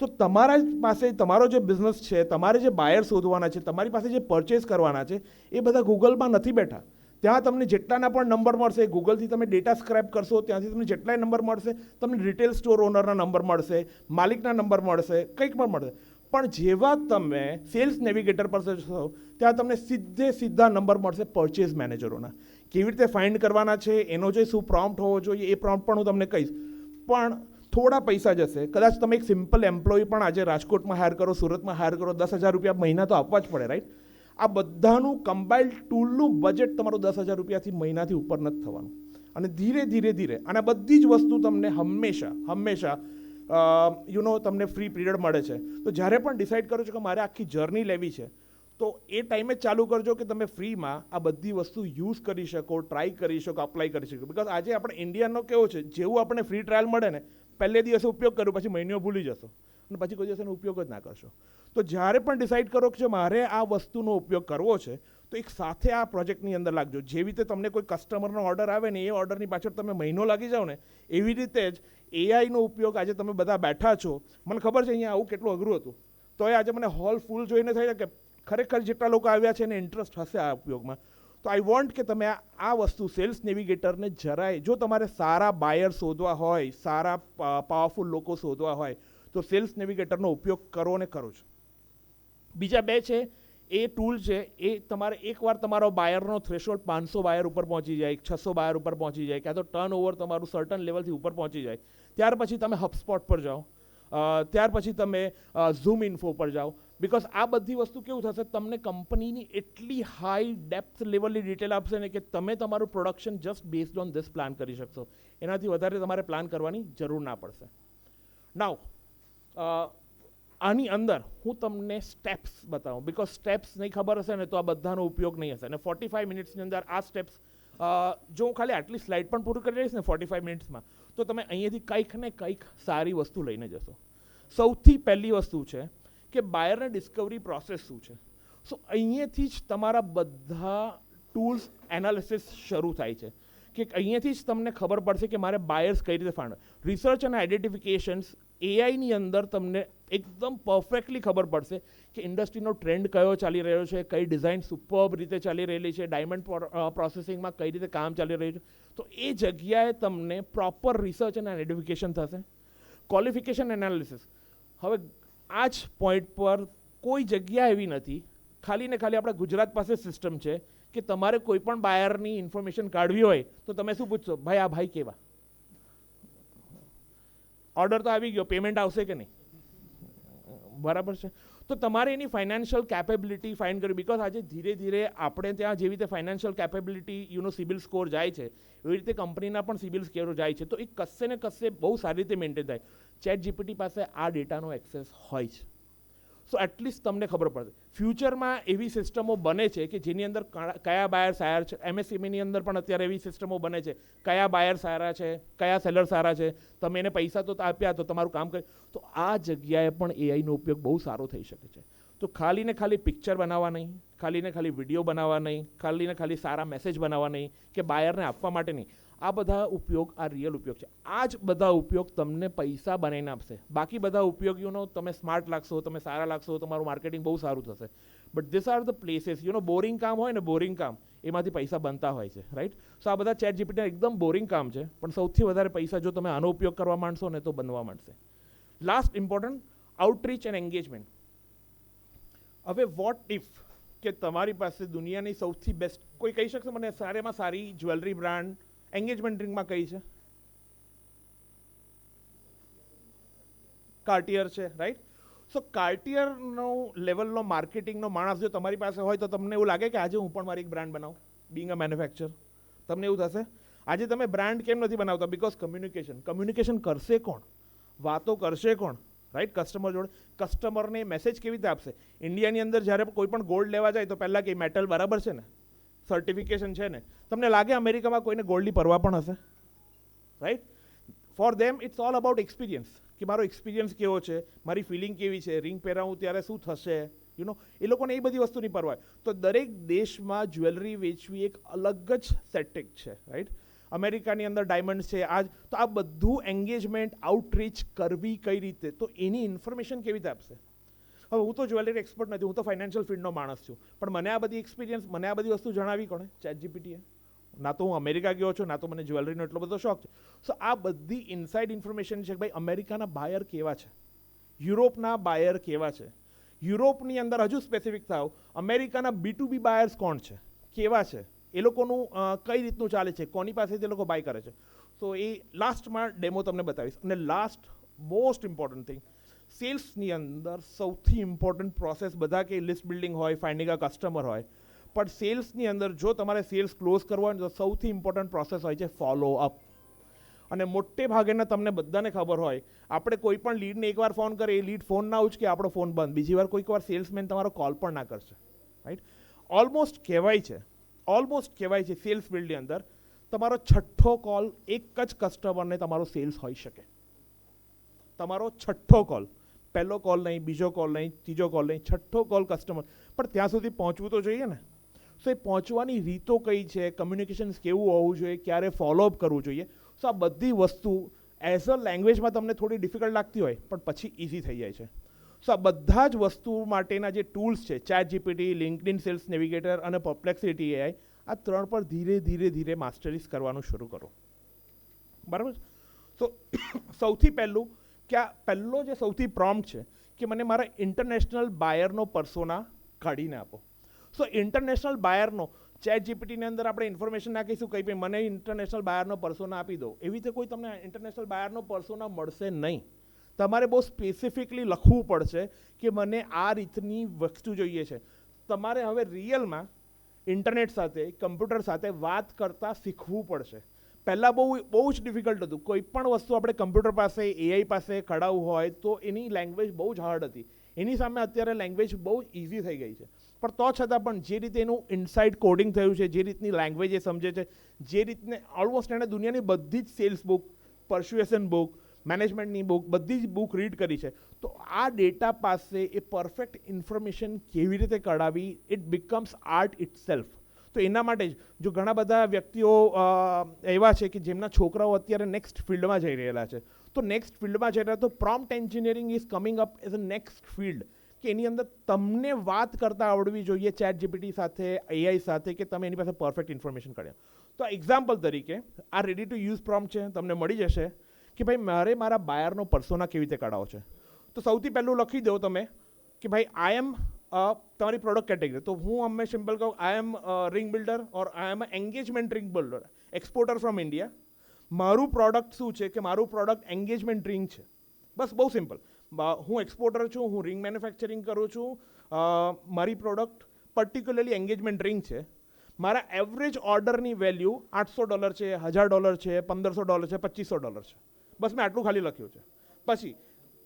તો તમારા પાસે તમારો જે બિઝનેસ છે, તમારે જે બાયર શોધવાના છે, તમારી પાસે જે પરચેસ કરવાના છે, એ બધા ગૂગલમાં નથી બેઠા. ત્યાં તમને જેટલાના પણ નંબર મળશે, ગૂગલથી તમે ડેટા સ્ક્રેપ કરશો, ત્યાંથી તમને જેટલાય નંબર મળશે, તમને રિટેલ સ્ટોર ઓનરના નંબર મળશે, માલિકના નંબર મળશે, કંઈક પણ મળશે. પણ જેવા તમે સેલ્સ નેવિગેટર પર જશો, ત્યાં તમને સીધા નંબર મળશે પરચેઝ મેનેજરોના. કેવી રીતે ફાઇન્ડ કરવાના છે, એનો જે શું પ્રોમ્પ્ટ હોવો જોઈએ, એ પ્રોમ્પ્ટ પણ હું તમને કહીશ. પણ થોડા પૈસા જશે. કદાચ તમે એક સિમ્પલ એમ્પ્લોય પણ આજે રાજકોટમાં હાયર કરો, સુરતમાં હાયર કરો, 10,000 રૂપિયા મહિના તો આપવા જ પડે, રાઈટ? આ બધાનું કમ્બાઇન્ડ ટૂલનું બજેટ તમારું 10,000 રૂપિયાથી મહિનાથી ઉપર નથી થવાનું. અને ધીરે અને બધી જ વસ્તુ તમને હંમેશા તમને ફ્રી પીરિયડ મળે છે. તો જ્યારે પણ ડિસાઇડ કરો છો કે મારે આખી જર્ની લેવી છે, તો એ ટાઈમે જ ચાલુ કરજો કે તમે ફ્રીમાં આ બધી વસ્તુ યુઝ કરી શકો, ટ્રાય કરી શકો, અપ્લાય કરી શકો. બિકોઝ આજે આપણે ઇન્ડિયાનો કેવો છે, જેવું આપણે ફ્રી ટ્રાયલ મળે ને, પહેલે દિવસે ઉપયોગ કર્યો, પછી મહિનો ભૂલી જશો અને પછી કોઈ દિવસ એનો ઉપયોગ જ ના કરશો. તો જ્યારે પણ ડિસાઇડ કરો કે મારે આ વસ્તુનો ઉપયોગ કરવો છે, તો એક સાથે આ પ્રોજેક્ટની અંદર લાગજો. જેવી રીતે તમને કોઈ કસ્ટમરનો ઓર્ડર આવે ને, એ ઓર્ડરની પાછળ તમે મહિનો લાગી જાઓ ને, એવી રીતે જ એઆઈનો ઉપયોગ આજે તમે બધા બેઠા છો. મને ખબર છે અહીંયા આવું કેટલું અઘરું હતું, તો એ આજે મને હોલ ફૂલ જોઈને થાય કે ખરેખર જેટલા લોકો આવ્યા છે એને ઇન્ટરેસ્ટ હશે આ ઉપયોગમાં. તો આઈ વોન્ટ કે તમે આ વસ્તુ સેલ્સ નેવિગેટરને જરાય, જો તમારે સારા બાયર શોધવા હોય, સારા પાવરફુલ લોકો શોધવા હોય, તો સેલ્સ નેવિગેટરનો ઉપયોગ કરો ને કરો જ. બીજા બે છે, એ ટૂલ છે, એ તમારે એકવાર તમારો બાયરનો થ્રેશોલ્ડ 500 બાયર ઉપર પહોંચી જાય, 600 બાયર ઉપર પહોંચી જાય, ક્યાં તો ટર્ન ઓવર તમારું સર્ટન લેવલથી ઉપર પહોંચી જાય, ત્યાર પછી તમે હબસ્પોટ પર જાઓ, ત્યાર પછી તમે ઝૂમ ઇન્ફો પર જાઓ. બિકોઝ આ બધી વસ્તુ કેવું થશે, તમને કંપનીની એટલી હાઈ ડેપ્થ લેવલની ડિટેલ આપશે ને કે તમે તમારું production just based on this plan કરી શકશો. એનાથી વધારે તમારે પ્લાન કરવાની જરૂર ના પડશે. નાઉ આની અંદર હું તમને સ્ટેપ્સ બતાવું, બિકોઝ સ્ટેપ્સ નહીં ખબર હશે ને તો આ બધાનો ઉપયોગ નહીં હશે. અને 45 મિનિટ્સની અંદર આ સ્ટેપ્સ, જો હું ખાલી આટલી સ્લાઇડ પણ પૂરું કરી દઈશ ને 45 મિનિટ્સમાં, તો તમે અહીંયાથી કંઈક ને કંઈક સારી વસ્તુ લઈને જશો. સૌથી પહેલી વસ્તુ છે કે બાયરને ડિસ્કવરી પ્રોસેસ શું છે. સો અહીંયાથી જ તમારા બધા ટૂલ્સ એનાલિસિસ શરૂ થાય છે કે અહીંયાથી જ તમને ખબર પડશે કે મારે બાયર્સ કઈ રીતે ફાઇન્ડ. રિસર્ચ અને આઈડેન્ટિફિકેશન્સ એઆઈની અંદર તમને એકદમ પરફેક્ટલી ખબર પડશે કે ઇન્ડસ્ટ્રીનો ટ્રેન્ડ કયો ચાલી રહ્યો છે, કઈ ડિઝાઇન સુપર્બ રીતે ચાલી રહેલી છે, ડાયમંડ પ્રોસેસિંગમાં કઈ રીતે કામ ચાલી રહ્યું છે. તો એ જગ્યાએ તમને પ્રોપર રિસર્ચ અને આઈડેન્ટિફિકેશન થશે. ક્વોલિફિકેશન એનાલિસિસ, હવે આ જ પોઈન્ટ પર કોઈ જગ્યા એવી નથી, ખાલી ને ખાલી આપણા ગુજરાત પાસે સિસ્ટમ છે કે તમારે કોઈ પણ બાયરની ઇન્ફોર્મેશન કાઢવી હોય તો તમે શું પૂછશો, ભાઈ આ ભાઈ કેવા, ઓર્ડર તો આવી ગયો, પેમેન્ટ આવશે કે નહીં, બરાબર છે. તો તમારે એની ફાઇનાન્શિયલ કેપેબિલિટી ફાઇન્ડ કરવી, બિકોઝ આજે ધીરે ધીરે આપણે ત્યાં જેવી રીતે ફાઇનાન્શિયલ કેપેબિલિટી સિબિલ સ્કોર જાય છે એવી રીતે કંપનીના પણ સિબિલ સ્કોર જાય છે. તો એ કશે ને કશે બહુ સારી રીતે મેન્ટેન થાય. ચેટ જીપીટી પાસે આ ડેટાનો એક્સેસ હોય છે. સો એટલીસ્ટ તમને ખબર પડે. ફ્યુચરમાં એવી સિસ્ટમો બને છે કે જેની અંદર કયા બાયર સારા છે. એમએસએમઈની અંદર પણ અત્યારે એવી સિસ્ટમો બને છે, કયા બાયર સારા છે, કયા સેલર સારા છે, તમે એને પૈસા તો આપ્યા તો તમારું કામ કરે. તો આ જગ્યાએ પણ એઆઈનો ઉપયોગ બહુ સારો થઈ શકે છે. તો ખાલી ને ખાલી પિક્ચર બનાવવા નહીં, ખાલી ને ખાલી વિડીયો બનાવવા નહીં, ખાલી ને ખાલી સારા મેસેજ બનાવવા નહીં કે બાયરને આપવા માટે નહીં. આ બધા ઉપયોગ આ રિયલ ઉપયોગ છે. આ જ બધા ઉપયોગ તમને પૈસા બનાવીને આપશે. બાકી બધા ઉપયોગ તમે સ્માર્ટ લાગશો, તમે સારા લાગશો, તમારું માર્કેટિંગ બહુ સારું થશે. But this are the places boring કામ હોય ને, બોરિંગ કામ એમાંથી પૈસા બનતા હોય છે, રાઈટ. સો આ બધા ચેટ જીપીટી એકદમ બોરિંગ કામ છે, પણ સૌથી વધારે પૈસા જો તમે આનો ઉપયોગ કરવા માંડશો ને તો બનવા માંડશે. Last important, outreach and engagement. હવે વોટ ઇફ કે તમારી પાસે દુનિયાની સૌથી બેસ્ટ, કોઈ કહી શકશે મને સારામાં સારી જ્વેલરી બ્રાન્ડ એન્ગેજમેન્ટ રિંગમાં કઈ છે? કાર્ટિયર છે, રાઈટ. સો કાર્ટિયરનો લેવલનો માર્કેટિંગનો માણસ જો તમારી પાસે હોય તો તમને એવું લાગે કે આજે હું પણ મારી એક બ્રાન્ડ બનાવું, બિંગ અ મેન્યુફેક્ચર. તમને એવું થશે. આજે તમે બ્રાન્ડ કેમ નથી બનાવતા? બિકોઝ કમ્યુનિકેશન કરશે કોણ, વાતો કરશે કોણ, રાઈટ, કસ્ટમર જોડે. કસ્ટમરને મેસેજ કેવી રીતે આપશે? ઇન્ડિયાની અંદર જ્યારે કોઈ પણ ગોલ્ડ લેવા જાય તો પહેલાં કે મેટલ બરાબર છે ને, સર્ટિફિકેશન છે ને. તમને લાગે અમેરિકામાં કોઈને ગોલ્ડની પરવા પણ હશે? Right. For them it's all about experience, કે મારો એક્સપિરિયન્સ કેવો છે, મારી ફિલિંગ કેવી છે, રિંગ પહેરાવું ત્યારે શું થશે, એ લોકોને એ બધી વસ્તુની પરવા. તો દરેક દેશમાં જ્વેલરી વેચવી એક અલગ જ સેટિંગ છે, રાઈટ. અમેરિકાની અંદર ડાયમંડ છે. તો આ બધું એન્ગેજમેન્ટ, આઉટરીચ કરવી કઈ રીતે, તો એની ઇન્ફોર્મેશન કેવી રીતે આપશે? હવે હું તો જ્વેલરી એક્સપર્ટ નથી, હું તો ફાઇનાન્શિયલ ફિલ્ડનો માણસ છું, પણ મને આ બધી એક્સપિરિયન્સ, મને આ બધી વસ્તુ જણાવી કોણે? ચેટ જીપીટીએ. ના તો હું અમેરિકા ગયો છું, ના તો મને જ્વેલરીનો એટલો બધો શોખ છે. સો આ બધી ઇનસાઇડ ઇન્ફોર્મેશન છે કે ભાઈ અમેરિકાના બાયર કેવા છે, યુરોપના બાયર કેવા છે, યુરોપની અંદર હજુ સ્પેસિફિક થાવ, અમેરિકાના B2B બાયર્સ કોણ છે, કેવા છે, એ લોકોનું કઈ રીતનું ચાલે છે, કોની પાસેથી એ લોકો બાય કરે છે. સો એ લાસ્ટમાં ડેમો તમને બતાવીશ. અને લાસ્ટ મોસ્ટ ઇમ્પોર્ટન્ટ થિંગ, સેલ્સની અંદર સૌથી ઇમ્પોર્ટન્ટ પ્રોસેસ, બધા કે લિસ્ટ બિલ્ડિંગ હોય, ફાઇન્ડિંગ અ કસ્ટમર હોય, પણ સેલ્સની અંદર જો તમારે સેલ્સ ક્લોઝ કરવા હોય તો સૌથી ઇમ્પોર્ટન્ટ પ્રોસેસ હોય છે ફોલો અપ. અને મોટે ભાગેના તમને બધાને ખબર હોય, આપણે કોઈ પણ લીડને એકવાર ફોન કરીએ, એ લીડ ફોન ના ઉચકે, આપણો ફોન બંધ. બીજી વાર કોઈક વાર સેલ્સમેન તમારો કોલ પણ ના કરશે, રાઈટ. ઓલમોસ્ટ કહેવાય છે સેલ્સ ફિલ્ડની અંદર તમારો છઠ્ઠો કોલ એક જ કસ્ટમરને તમારો સેલ્સ હોઈ શકે. તમારો છઠ્ઠો કોલ, પહેલો કોલ નહીં, બીજો કોલ નહીં, ત્રીજો કોલ નહીં, છઠ્ઠો કોલ કસ્ટમર. પણ ત્યાં સુધી પહોંચવું તો જોઈએ ને. સો એ પહોંચવાની રીતો કઈ છે, કમ્યુનિકેશન્સ કેવું હોવું જોઈએ, ક્યારે ફોલોઅપ કરવું જોઈએ. સો આ બધી વસ્તુ એઝ અ લેંગ્વેજમાં તમને થોડી ડિફિકલ્ટ લાગતી હોય પણ પછી ઇઝી થઈ જાય છે. સો આ બધા જ વસ્તુ માટેના જે ટૂલ્સ છે, chat GPT, LinkedIn Sales Navigator અને પરપ્લેક્સિટી એઆઈ, આ ત્રણ પર ધીરે માસ્ટરીઝ કરવાનું શરૂ કરો, બરાબર. તો સૌથી પહેલું પહેલો જે સૌથી પ્રોમ્પ્ટ છે કે મને મારા ઇન્ટરનેશનલ બાયરનો પર્સોના કાઢીને આપો. સો ઇન્ટરનેશનલ બાયરનો ચેટ જીપીટીની અંદર આપણે ઇન્ફોર્મેશન નાખીશું કંઈ પણ મને ઇન્ટરનેશનલ બાયરનો પર્સોના આપી દો, એવી રીતે કોઈ તમને ઇન્ટરનેશનલ બાયરનો પર્સોના મળશે નહીં. તમારે બહુ સ્પેસિફિકલી લખવું પડશે કે મને આ રીતની વસ્તુ જોઈએ છે. તમારે હવે રિયલમાં ઇન્ટરનેટ સાથે, કમ્પ્યુટર સાથે વાત કરતાં શીખવું પડશે. પહેલાં બહુ જ ડિફિકલ્ટ હતું. કોઈ પણ વસ્તુ આપણે કમ્પ્યુટર પાસે, એઆઈ પાસે કઢાવવું હોય તો એની લેંગ્વેજ બહુ જ હાર્ડ હતી. એની સામે અત્યારે લેંગ્વેજ બહુ ઇઝી થઈ ગઈ છે. પણ તો છતાં પણ જે રીતે એનું ઇનસાઇડ કોડિંગ થયું છે, જે રીતની લેંગ્વેજ એ સમજે છે, જે રીતને ઓલમોસ્ટ એણે દુનિયાની બધી જ સેલ્સ બુક, પર્સ્યુએશન બુક, મેનેજમેન્ટની બુક, બધી જ બુક રીડ કરી છે. તો આ ડેટા પાસે એ પરફેક્ટ ઇન્ફોર્મેશન કેવી રીતે કઢાવી, it becomes art it self. તો એના માટે જ જો ઘણા બધા વ્યક્તિઓ એવા છે કે જેમના છોકરાઓ અત્યારે નેક્સ્ટ ફિલ્ડમાં જઈ રહેલા છે, તો નેક્સ્ટ ફિલ્ડમાં જઈ રહ્યા તો prompt engineering is coming up as a next field, કે એની અંદર તમને વાત કરતા આવડવી જોઈએ ચેટ જીપીટી સાથે, એઆઈ સાથે, કે તમે એની પાસે પરફેક્ટ ઇન્ફોર્મેશન કાઢ્યા. તો એક્ઝામ્પલ તરીકે આ રેડી ટુ યુઝ પ્રોમ્પ્ટ છે, તમને મળી જશે કે ભાઈ મારે મારા બાયરનો પર્સોના કેવી રીતે કાઢાવો છે. તો સૌથી પહેલું લખી દો તમે કે ભાઈ આઈ એમ તમારી પ્રોડક્ટ કેટેગરી. તો હું અમે સિમ્પલ કહું I am ring builder or I am engagement ring builder, exporter from India. મારું પ્રોડક્ટ શું છે કે મારું પ્રોડક્ટ એન્ગેજમેન્ટ રિંગ છે. બસ બહુ સિમ્પલ. હું એક્સપોર્ટર છું, હું રિંગ મેન્યુફેક્ચરિંગ કરું છું, મારી પ્રોડક્ટ પર્ટિક્યુલરલી એન્ગેજમેન્ટ રિંગ છે. મારા એવરેજ ઓર્ડરની વેલ્યુ $800 છે, $1000 છે, $1500 છે, $2500 છે. બસ મેં આટલું ખાલી લખ્યું છે. પછી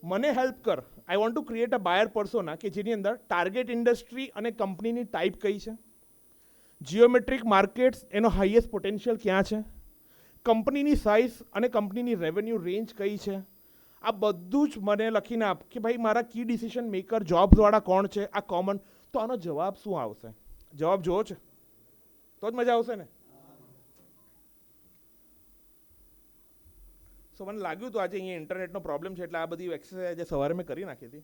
મને હેલ્પ કર, I want to create a buyer persona કે જેની અંદર ટાર્ગેટ ઇન્ડસ્ટ્રી અને કંપનીની ટાઈપ કઈ છે, જીઓમેટ્રિક માર્કેટ્સ એનો હાઈએસ્ટ પોટેન્શિયલ ક્યાં છે, કંપનીની સાઇઝ અને કંપનીની રેવન્યુ રેન્જ કઈ છે. આ બધું જ મને લખીને આપ કે ભાઈ મારા કી ડિસિઝન મેકર જોબ્સવાળા કોણ છે, આ કોમન. તો આનો જવાબ શું આવશે? જવાબ જોવો છે તો જ મજા આવશે ને. સો મને લાગ્યું તો આજે અહીંયા ઇન્ટરનેટનો પ્રોબ્લેમ છે એટલે આ બધી એક્સરસાઇઝ આજે સવારે મેં કરી નાખી હતી.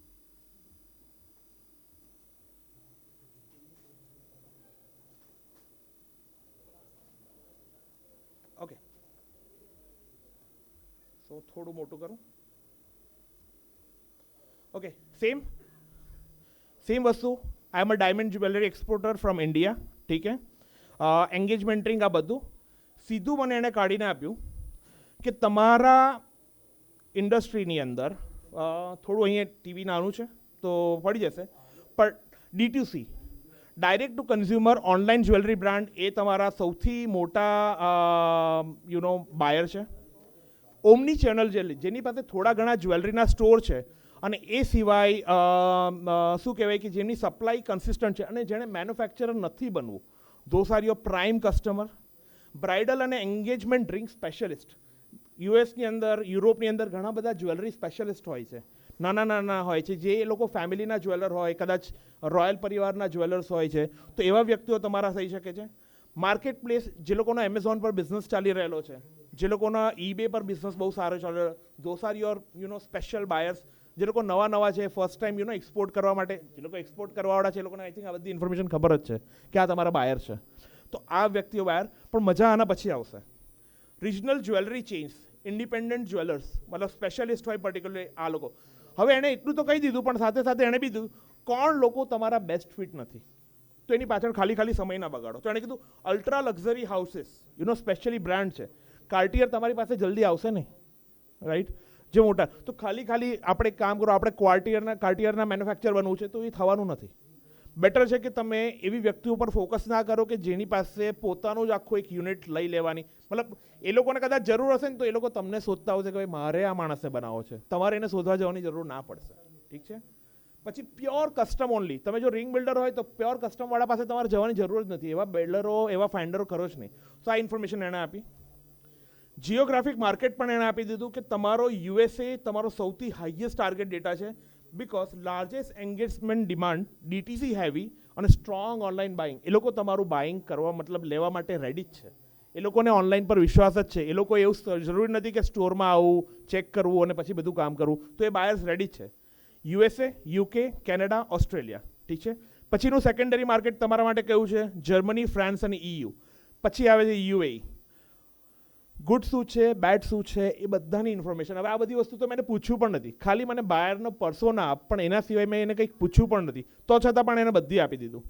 ઓકે, સો થોડું મોટું કરું. ઓકે, સેમ વસ્તુ. I am a diamond jewellery exporter from India. ઠીક હે, એન્ગેજમેન્ટ રિંગ, આ બધું સીધું મને એણે કાઢીને આપ્યું કે તમારા ઇન્ડસ્ટ્રીની અંદર થોડું અહીંયા ટીવી નાનું છે તો પડી જશે, પણ D2C direct to consumer online jewellery brand એ તમારા સૌથી મોટા બાયર છે. ઓમની ચેનલ જેની પાસે થોડા ઘણા જ્વેલરીના સ્ટોર છે અને એ સિવાય શું કહેવાય કે જેમની સપ્લાય કન્સિસ્ટન્ટ છે અને જેણે મેન્યુફેક્ચરર નથી બનવું, those are your prime customer. Bridal અને એન્ગેજમેન્ટ રિંગ સ્પેશિયલિસ્ટ, યુએસની અંદર, યુરોપની અંદર ઘણા બધા જ્વેલરી સ્પેશિયલિસ્ટ હોય છે, નાના હોય છે, જે એ લોકો ફેમિલીના જ્વેલર હોય, કદાચ રોયલ પરિવારના જ્વેલર્સ હોય છે. તો એવા વ્યક્તિઓ તમારા થઈ શકે છે. માર્કેટ પ્લેસ, જે લોકોનો એમેઝોન પર બિઝનેસ ચાલી રહેલો છે, જે લોકોના ઈબે પર બિઝનેસ બહુ સારો ચાલે, those are your special buyers. જે લોકો નવા છે, ફર્સ્ટ ટાઈમ એક્સપોર્ટ કરવા માટે, જે લોકો એક્સપોર્ટ કરવાવાળા છે એ લોકોને આઈ થિંક આ બધી ઇન્ફોર્મેશન ખબર જ છે કે આ તમારા બાયર છે. તો આ વ્યક્તિઓ બાયર, પણ મજા આના પછી આવશે. Regional jewellery chains, independent jewellers, મતલબ સ્પેશિયલિસ્ટ હોય પર્ટિક્યુલરલી આ લોકો. હવે એણે એટલું તો કહી દીધું, પણ સાથે સાથે એણે બી દીધું કોણ લોકો તમારા બેસ્ટ ફિટ નથી, તો એની પાછળ ખાલી સમય ના બગાડો. તો એણે કીધું ultra luxury houses, specially brand છે. કાર્ટિયર તમારી પાસે જલ્દી આવશે નહીં, રાઈટ, જે મોટા. તો ખાલી આપણે કામ કરો, આપણે કાર્ટિયરના મેન્યુફેક્ચર બનવું છે તો એ થવાનું નથી. બેટર છે કે તમે એવી વ્યક્તિઓ પર ફોકસ ના કરો કે જેની પાસે પોતાનું જ આખું એક યુનિટ લઈ લેવાની, મતલબ એ લોકોને કદાચ જરૂર હશે ને તો એ લોકો તમને શોધતા આવશે કે ભાઈ મારે આ માણસને બનાવવો છે, તમારે એને શોધવા જવાની જરૂર ના પડશે. ઠીક છે. પછી પ્યોર કસ્ટમ ઓનલી. તમે જો રિંગ બિલ્ડર હોય તો પ્યોર કસ્ટમવાળા પાસે તમારે જવાની જરૂર જ નથી, એવા બિલ્ડરો, એવા ફાઇન્ડરો કરો જ નહીં. તો આ ઇન્ફોર્મેશન એણે આપી. જિયોગ્રાફિક માર્કેટ પણ એણે આપી દીધું કે તમારો USA તમારો સૌથી હાઈએસ્ટ ટાર્ગેટ ડેટા છે, because largest engagement demand, DTC heavy અને સ્ટ્રોંગ ઓનલાઈન બાઇંગ. એ લોકો તમારું બાઇંગ કરવા, મતલબ લેવા માટે રેડી જ છે. એ લોકોને ઓનલાઈન પર વિશ્વાસ જ છે. એ લોકો એવું જરૂરી નથી કે સ્ટોરમાં આવવું, ચેક કરવું અને પછી બધું કામ કરવું. તો એ બાયર્સ રેડી જ છે. USA, UK, Canada, Australia. ઠીક છે. પછીનું સેકન્ડરી માર્કેટ તમારા માટે કયું છે? જર્મની, ફ્રાન્સ અને EU. પછી આવે છે UAE. ગુડ શું છે, બેડ શું છે, એ બધાની ઇન્ફોર્મેશન. હવે આ બધી વસ્તુ તો મેં પૂછ્યું પણ નથી, ખાલી મને બાયરનો પર્સોના આપ, પણ એના સિવાય મેં એને કંઈક પૂછ્યું પણ નથી, તો છતાં પણ એને બધી આપી દીધું.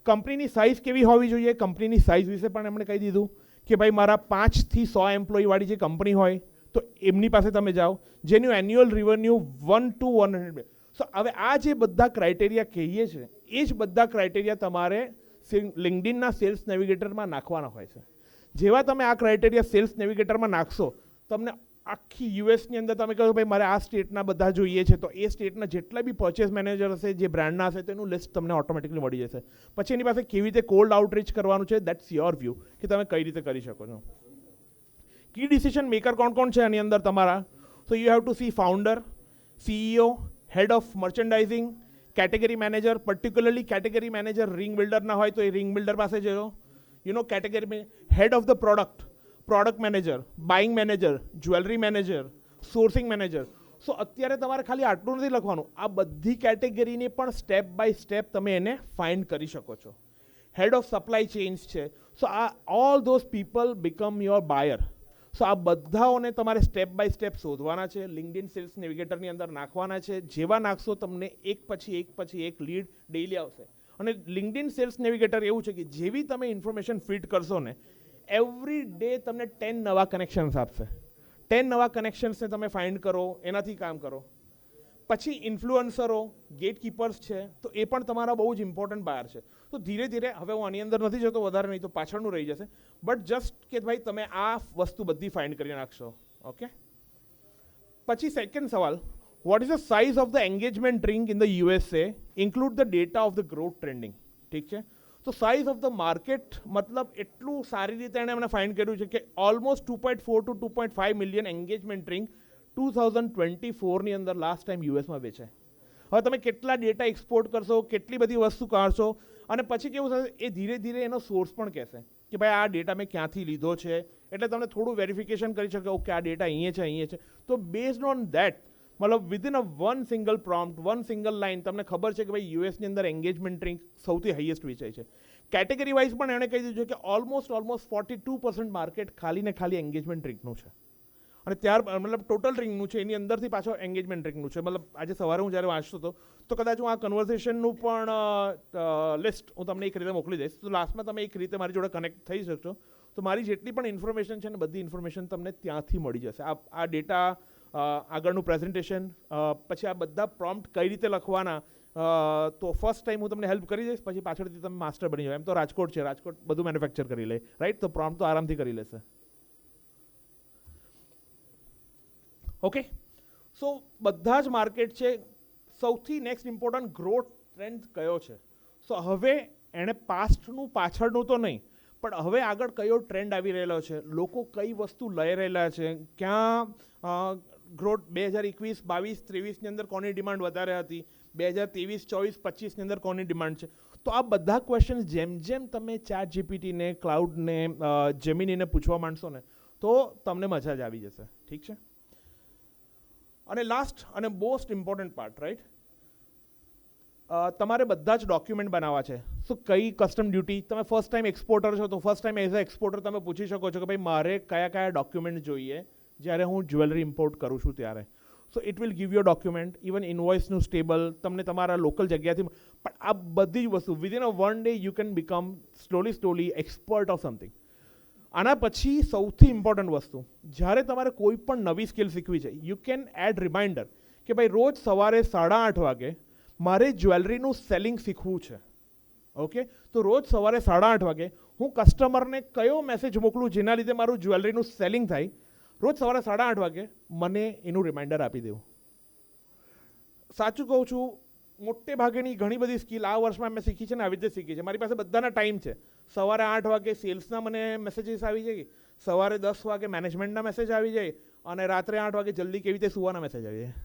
કંપનીની સાઇઝ કેવી હોવી જોઈએ, કંપનીની સાઇઝ વિશે પણ એમણે કહી દીધું કે ભાઈ મારા 5 થી 100 એમ્પ્લોયીવાળી જે કંપની હોય તો એમની પાસે તમે જાઓ, જેનું એન્યુઅલ રેવન્યુ 1 to 100. સો હવે આ જે બધા ક્રાઇટેરિયા કહીએ છીએ એ જ બધા ક્રાઇટેરિયા તમારે લિંક્ડઇનના સેલ્સ નેવિગેટરમાં નાખવાના હોય છે. જેવા તમે આ ક્રાઇટેરિયા સેલ્સ નેવિગેટરમાં નાખશો, તમને આખી યુએસની અંદર તમે કહો ભાઈ મારે આ સ્ટેટના બધા જોઈએ છે, તો એ સ્ટેટના જેટલા બી પરચેસ મેનેજર હશે, જે બ્રાન્ડના હશે, તેનું લિસ્ટ તમને ઓટોમેટિકલી મળી જશે. પછી એની પાસે કેવી રીતે કોલ્ડ આઉટરીચ કરવાનું છે, દેટ્સ યોર વ્યૂ, કે તમે કઈ રીતે કરી શકો છો. કી ડિસિઝન મેકર કોણ કોણ છે આની અંદર તમારા? So you have to see founder, CEO, head of merchandising, category manager, particularly category manager ring બિલ્ડરના હોય તો એ રિંગ બિલ્ડર પાસે જજો. Category head of the product manager, buying manager, jewellery manager, sourcing manager. So અત્યારે તમારે ખાલી આટલું નથી લખવાનું, આ બધી કેટેગરીની પણ સ્ટેપ બાય સ્ટેપ તમે એને ફાઇન્ડ કરી શકો છો. હેડ ઓફ સપ્લાય ચેઇન્સ છે. સો આ all those people become your buyer. So આ બધાઓને તમારે સ્ટેપ બાય સ્ટેપ શોધવાના છે, લિંક્ડઇન સેલ્સ નેવિગેટરની અંદર નાખવાના છે. જેવા નાખશો તમને એક પછી એક લીડ ડેઈલી આવશે. અને લિંક્ડઇન સેલ્સ નેવિગેટર એવું છે કે જેવી તમે ઇન્ફોર્મેશન ફીડ કરશો ને, એવરી ડે તમને 10 નવા કનેક્શન્સ આપશે. 10 નવા કનેક્શન્સને તમે ફાઇન્ડ કરો, એનાથી કામ કરો. પછી ઇન્ફ્લુઅન્સરો, ગેટકીપર્સ છે, તો એ પણ તમારા બહુ જ ઇમ્પોર્ટન્ટ બાયર છે. તો ધીરે ધીરે, હવે હું આની અંદર નથી જતો વધારે, નહીં તો પાછળનું રહી જશે, બટ જસ્ટ કે ભાઈ તમે આ વસ્તુ બધી ફાઇન્ડ કરી નાખશો. ઓકે. પછી સેકન્ડ સવાલ, what is the size of the engagement ring in the USA, include the data of the growth trending. ઠીક છે. તો સાઇઝ ઓફ ધ માર્કેટ મતલબ એટલું સારી રીતે એણે અમને ફાઇન્ડ કર્યું છે કે almost 2.4 to 2.5 million engagement ring 2024ની અંદર લાસ્ટ ટાઈમ યુએસમાં વેચાય. હવે તમે કેટલા ડેટા એક્સપોર્ટ કરશો, કેટલી બધી વસ્તુ કાઢશો, અને પછી કેવું થશે, એ ધીરે ધીરે એનો સોર્સ પણ કહેશે કે ભાઈ આ ડેટા મેં ક્યાંથી લીધો છે, એટલે તમને થોડું વેરિફિકેશન કરી શકે, ઓકે આ ડેટા અહીંયા છે. તો બેઝડ ઓન દેટ, મતલબ within a one single prompt, one single line તમને ખબર છે કે ભાઈ યુએસની અંદર એન્ગેજમેન્ટ રિંગ સૌથી હાઈએસ્ટ વેચાય છે. કેટેગરી વાઇઝ પણ એણે કહી દીધું છે કે ઓલમોસ્ટ 42% માર્કેટ ખાલી ને ખાલી એન્ગેજમેન્ટ રિંગનું છે. અને મતલબ ટોટલ રિંગનું છે, એની અંદરથી પાછો એન્ગેજમેન્ટ રિંગનું છે. મતલબ આજે સવારે હું જ્યારે વાંચતો હતો તો કદાચ હું આ કન્વર્સેશનનું પણ લિસ્ટ હું તમને એક રીતે મોકલી દઈશ, તો લાસ્ટમાં તમે એક રીતે મારી જોડે કનેક્ટ થઈ શકશો. તો મારી જેટલી પણ ઇન્ફોર્મેશન છે ને, બધી ઇન્ફોર્મેશન તમને ત્યાંથી મળી જશે. આ ડેટા, આગળનું પ્રેઝન્ટેશન, પછી આ બધા પ્રોમ્પ્ટ કઈ રીતે લખવાના, તો ફર્સ્ટ ટાઈમ હું તમને હેલ્પ કરી દઈશ, પછી પાછળથી તમે માસ્ટર બની જાઓ. એમ તો રાજકોટ છે, રાજકોટ બધું મેન્યુફેક્ચર કરી લે, રાઈટ? તો પ્રોમ્પ્ટ તો આરામથી કરી લેશે. ઓકે. સો બધા જ માર્કેટ છે. સૌથી નેક્સ્ટ ઇમ્પોર્ટન્ટ ગ્રોથ ટ્રેન્ડ કયો છે? સો હવે એણે પાસ્ટનું પાછળનું તો નહીં, પણ હવે આગળ કયો ટ્રેન્ડ આવી રહેલો છે, લોકો કઈ વસ્તુ લઈ રહેલા છે, ક્યાં ગ્રોથ 2021, 22, 23ની અંદર કોની ડિમાન્ડ વધારે હતી, 2023, 24, 25ની અંદર કોની ડિમાન્ડ છે. તો આ બધા ક્વેશ્ચન જેમ જેમ તમે ચેટ જીપીટીને, ક્લાઉડને, જેમિનીને પૂછવા માંડશો ને, તો તમને મજા જ આવી જશે. ઠીક છે. અને લાસ્ટ અને મોસ્ટ ઇમ્પોર્ટન્ટ પાર્ટ, રાઈટ, તમારે બધા જ ડોક્યુમેન્ટ બનાવવા છે. સો કઈ કસ્ટમ ડ્યુટી, તમે ફર્સ્ટ ટાઈમ એક્સપોર્ટર છો તો first time as a exporter તમે પૂછી શકો છો કે ભાઈ મારે કયા કયા ડોક્યુમેન્ટ જોઈએ જ્યારે હું જ્વેલરી ઇમ્પોર્ટ કરું છું ત્યારે. So it will give your document, even ઇનવોઇસનું સ્ટેબલ તમને તમારા લોકલ જગ્યાથી. પણ આ બધી જ વસ્તુ within a one day you can become slowly expert of something. આના પછી સૌથી ઇમ્પોર્ટન્ટ વસ્તુ, જ્યારે તમારે કોઈ પણ નવી સ્કિલ શીખવી છે, યુ કેન એડ રિમાઇન્ડર કે ભાઈ રોજ સવારે 8:30 વાગે મારે જ્વેલરીનું સેલિંગ શીખવું છે. ઓકે. તો રોજ સવારે 8:30 વાગે હું કસ્ટમરને કયો મેસેજ મોકલું જેના લીધે મારું જ્વેલરીનું સેલિંગ થાય, રોજ સવારે 8:30 વાગે મને એનું રિમાઇન્ડર આપી દેવું. સાચું કહું છું, મોટે ભાગેની ઘણી બધી સ્કિલ આ વર્ષમાં મેં શીખી છે ને આવી રીતે શીખી છે. મારી પાસે બધાના ટાઈમ છે. સવારે 8 વાગે સેલ્સના મને મેસેજીસ આવી જાય, સવારે 10 વાગે મેનેજમેન્ટના મેસેજ આવી જાય, અને રાત્રે 8 વાગે જલ્દી કેવી રીતે સુવાના મેસેજ આવી જાય.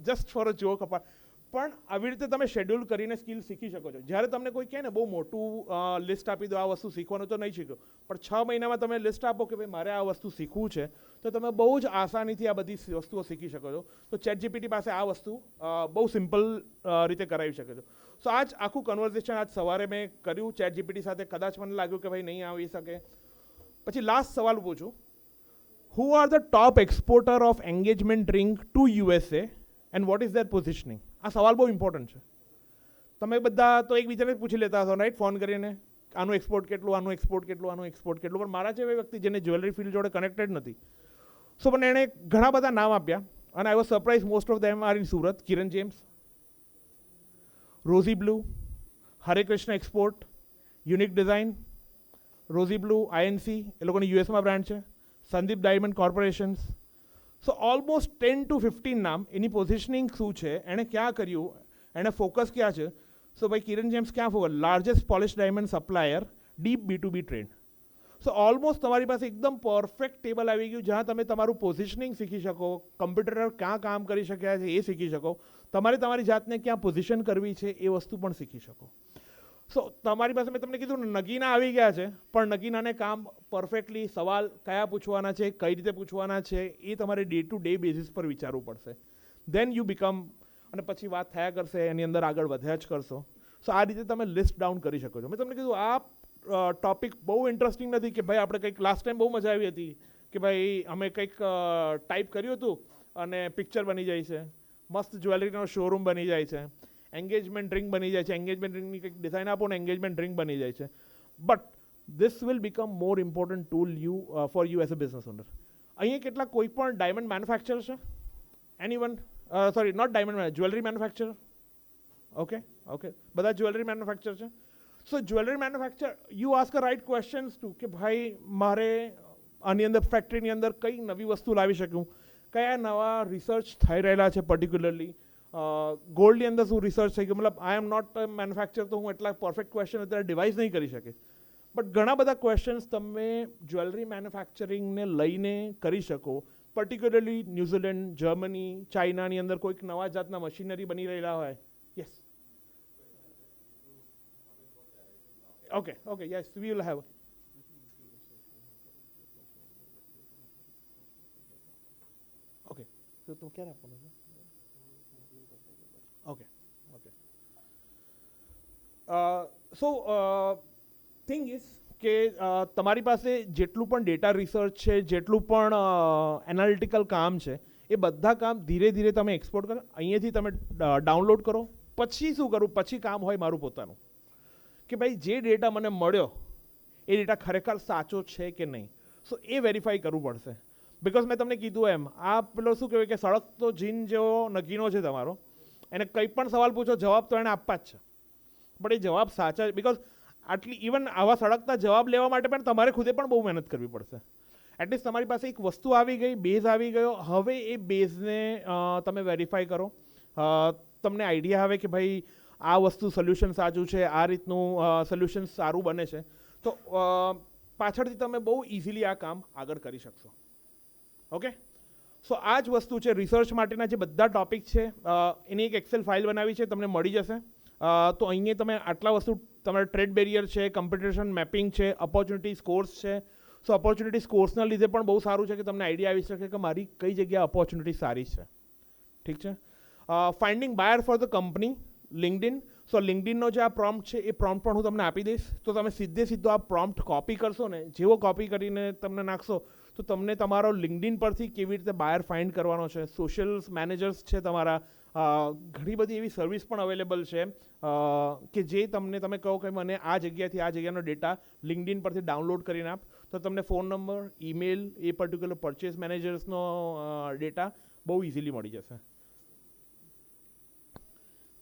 Just for a joke apart. પણ આવી રીતે તમે શેડ્યુલ કરીને સ્કિલ શીખી શકો છો. જ્યારે તમને કોઈ કહે ને બહુ મોટું લિસ્ટ આપી દો, આ વસ્તુ શીખવાનું તો નહીં શીખો, પણ 6 મહિનામાં તમે લિસ્ટ આપો કે ભાઈ મારે આ વસ્તુ શીખવું છે, તો તમે બહુ જ આસાનીથી આ બધી વસ્તુઓ શીખી શકો છો. તો ચેટ જીપીટી પાસે આ વસ્તુ બહુ સિમ્પલ રીતે કરાવી શકે છો. સો આ જ આખું કન્વર્ઝેશન આજ સવારે મેં કર્યું ચેટ જીપીટી સાથે. કદાચ મને લાગ્યું કે ભાઈ નહીં આવી શકે. પછી લાસ્ટ સવાલ પૂછું, who are the top exporter of engagement ring to USA and what is their positioning? આ સવાલ બહુ ઇમ્પોર્ટન્ટ છે. તમે બધા તો એકબીજાને પૂછી લેતા હશો, રાઈટ, ફોન કરીને, આનું એક્સપોર્ટ કેટલું, આનું એક્સપોર્ટ કેટલું, આનું એક્સપોર્ટ કેટલું. પણ મારા જેવા વ્યક્તિ જેને જ્વેલરી ફિલ્ડ જોડે કનેક્ટેડ નથી, સો પણ એણે ઘણા બધા નામ આપ્યા, અને I was surprise most of them are in Surat. Kiran Gems, Rosy Blue, Hare Krishna Export, Unique Design, Rosy Blue, INC, એ લોકોની યુએસમાં બ્રાન્ડ છે, Sandeep Diamond Corporations. So almost 10 to 15 નામ. એની પોઝિશનિંગ શું છે, એણે ક્યાં કર્યું, એણે ફોકસ ક્યાં છે. સો ભાઈ કિરણ જેમ્સ ક્યાં focus? Largest polish diamond supplier, deep B2B trade. So almost તમારી પાસે એકદમ પરફેક્ટ ટેબલ આવી ગયું જ્યાં તમે તમારું પોઝિશનિંગ શીખી શકો, કમ્પ્યુટર ક્યાં કામ કરી શક્યા છે એ શીખી શકો, તમારે તમારી જાતને ક્યાં પોઝિશન કરવી છે એ વસ્તુ પણ શીખી શકો. સો તમારી પાસે મેં તમને કીધું ને નગીના આવી ગયા છે, પણ નગીનાને કામ પરફેક્ટલી સવાલ કયા પૂછવાના છે, કઈ રીતે પૂછવાના છે એ તમારે ડે ટુ ડે બેઝિસ પર વિચારવું પડશે. દેન યુ બીકમ, અને પછી વાત થયા કરશે, એની અંદર આગળ વધ્યા જ કરશો. સો આ રીતે તમે લિસ્ટ ડાઉન કરી શકો છો. મેં તમને કીધું આ ટોપિક બહુ ઇન્ટરેસ્ટિંગ નથી કે ભાઈ આપણે કંઈક લાસ્ટ ટાઈમ બહુ મજા આવી હતી કે ભાઈ અમે કંઈક ટાઈપ કર્યું હતું અને પિક્ચર બની જાય છે, મસ્ત જ્વેલરીનો શોરૂમ બની જાય છે, એન્ગેજમેન્ટ રિંગ બની જાય છે, એન્ગેજમેન્ટ રિંગની કંઈક ડિઝાઇન આપો ને એન્ગેજમેન્ટ રિંગ બની જાય છે. But this will become more important tool for you as a business owner. અહીંયા કેટલાક કોઈ પણ ડાયમંડ મેન્યુફેક્ચર છે? Anyone? Sorry, not diamond, jewellery manufacture. Okay, બધા જ્વેલરી મેન્યુફેક્ચર છે. So jewellery manufacture, you ask a right questions to કે ભાઈ મારે આની અંદર ફેક્ટરીની અંદર કઈ નવી વસ્તુ લાવી શકું, કયા નવા રિસર્ચ થઈ રહેલા છે, પર્ટિક્યુલરલી ગોલ્ડની અંદર શું રિસર્ચ થઈ ગયું. મતલબ આઈ એમ નોટ મેન્યુફેક્ચર, તો હું એટલા પરફેક્ટ ક્વેશ્ચન અત્યારે ડિવાઇસ નહીં કરી શકીશ. બટ ઘણા બધા ક્વેશ્ચન્સ તમે જ્વેલરી મેન્યુફેક્ચરિંગને લઈને કરી શકો. પર્ટિક્યુલરલી ન્યૂઝીલેન્ડ, જર્મની, ચાઇનાની અંદર કોઈક નવા જાતના મશીનરી બની રહેલા હોય. Yes, okay, yes, we will have. Okay, તો તું ક્યારે આપવાનું છે? ઓકે. સો થિંગ ઇઝ કે તમારી પાસે જેટલું પણ ડેટા રિસર્ચ છે, જેટલું પણ એનાલિટિકલ કામ છે, એ બધા કામ ધીરે ધીરે તમે એક્સપોર્ટ કરો, અહીંયાથી તમે ડાઉનલોડ કરો. પછી શું કરું? પછી કામ હોય મારું પોતાનું કે ભાઈ જે ડેટા મને મળ્યો એ ડેટા ખરેખર સાચો છે કે નહીં. સો એ વેરીફાઈ કરવું પડશે. બિકોઝ મેં તમને કીધું એમ, આ પેલો શું કહેવાય કે સળગતો જીન જેવો નગીનો છે તમારો, એને કંઈ પણ સવાલ પૂછો જવાબ તો એને આપવા જ છે. બટ એ જવાબ સાચા, બિકોઝ આટલી ઇવન આવા સળગતા જવાબ લેવા માટે પણ તમારે ખુદે પણ બહુ મહેનત કરવી પડશે. એટલીસ્ટ તમારી પાસે એક વસ્તુ આવી ગઈ, બેઝ આવી ગયો, હવે એ બેઝને તમે વેરીફાઈ કરો. તમને આઈડિયા આવે કે ભાઈ આ વસ્તુ સોલ્યુશન સાચું છે, આ રીતનું સોલ્યુશન સારું બને છે, તો પાછળથી તમે બહુ ઇઝીલી આ કામ આગળ કરી શકશો. ઓકે, સો આ જ વસ્તુ છે રિસર્ચ માટેના જે બધા ટોપિક છે, એની એક એક્સેલ ફાઇલ બનાવી છે, તમને મળી જશે. તો અહીંયા તમે આટલા વસ્તુ, તમારે ટ્રેડ બેરિયર છે, કમ્પિટિશન મેપિંગ છે, ઓપોર્ચ્યુનિટી સ્કોર્સ છે. સો ઓપોર્ચ્યુનિટી સ્કોર્સના લીધે પણ બહુ સારું છે કે તમને આઈડિયા આવી શકે કે મારી કઈ જગ્યાએ ઓપોર્ચ્યુનિટી સારી છે. ઠીક છે. Finding buyer for the company, LinkedIn. So લિંક્ડઇનનો જે આ પ્રોમ્પ્ટ છે એ પ્રોમ્પ્ટ પણ હું તમને આપી દઈશ. તો તમે સીધો આ પ્રોમ્પ્ટ કોપી કરશો ને, જેવો કોપી કરીને તમને નાખશો તો તમને તમારો લિંક્ડઇન પરથી કેવી રીતે બાયર ફાઇન્ડ કરવાનો છે, સોશિયલ મેનેજર્સ છે તમારા, ઘણી બધી એવી સર્વિસ પણ અવેલેબલ છે કે જે તમને, તમે કહો કે મને આ જગ્યાથી આ જગ્યાનો ડેટા લિંક્ડઇન પરથી ડાઉનલોડ કરીને આપ, તો તમને ફોન નંબર, ઈમેલ, એ પર્ટિક્યુલર પરચેસ મેનેજર્સનો ડેટા બહુ ઇઝીલી મળી જશે.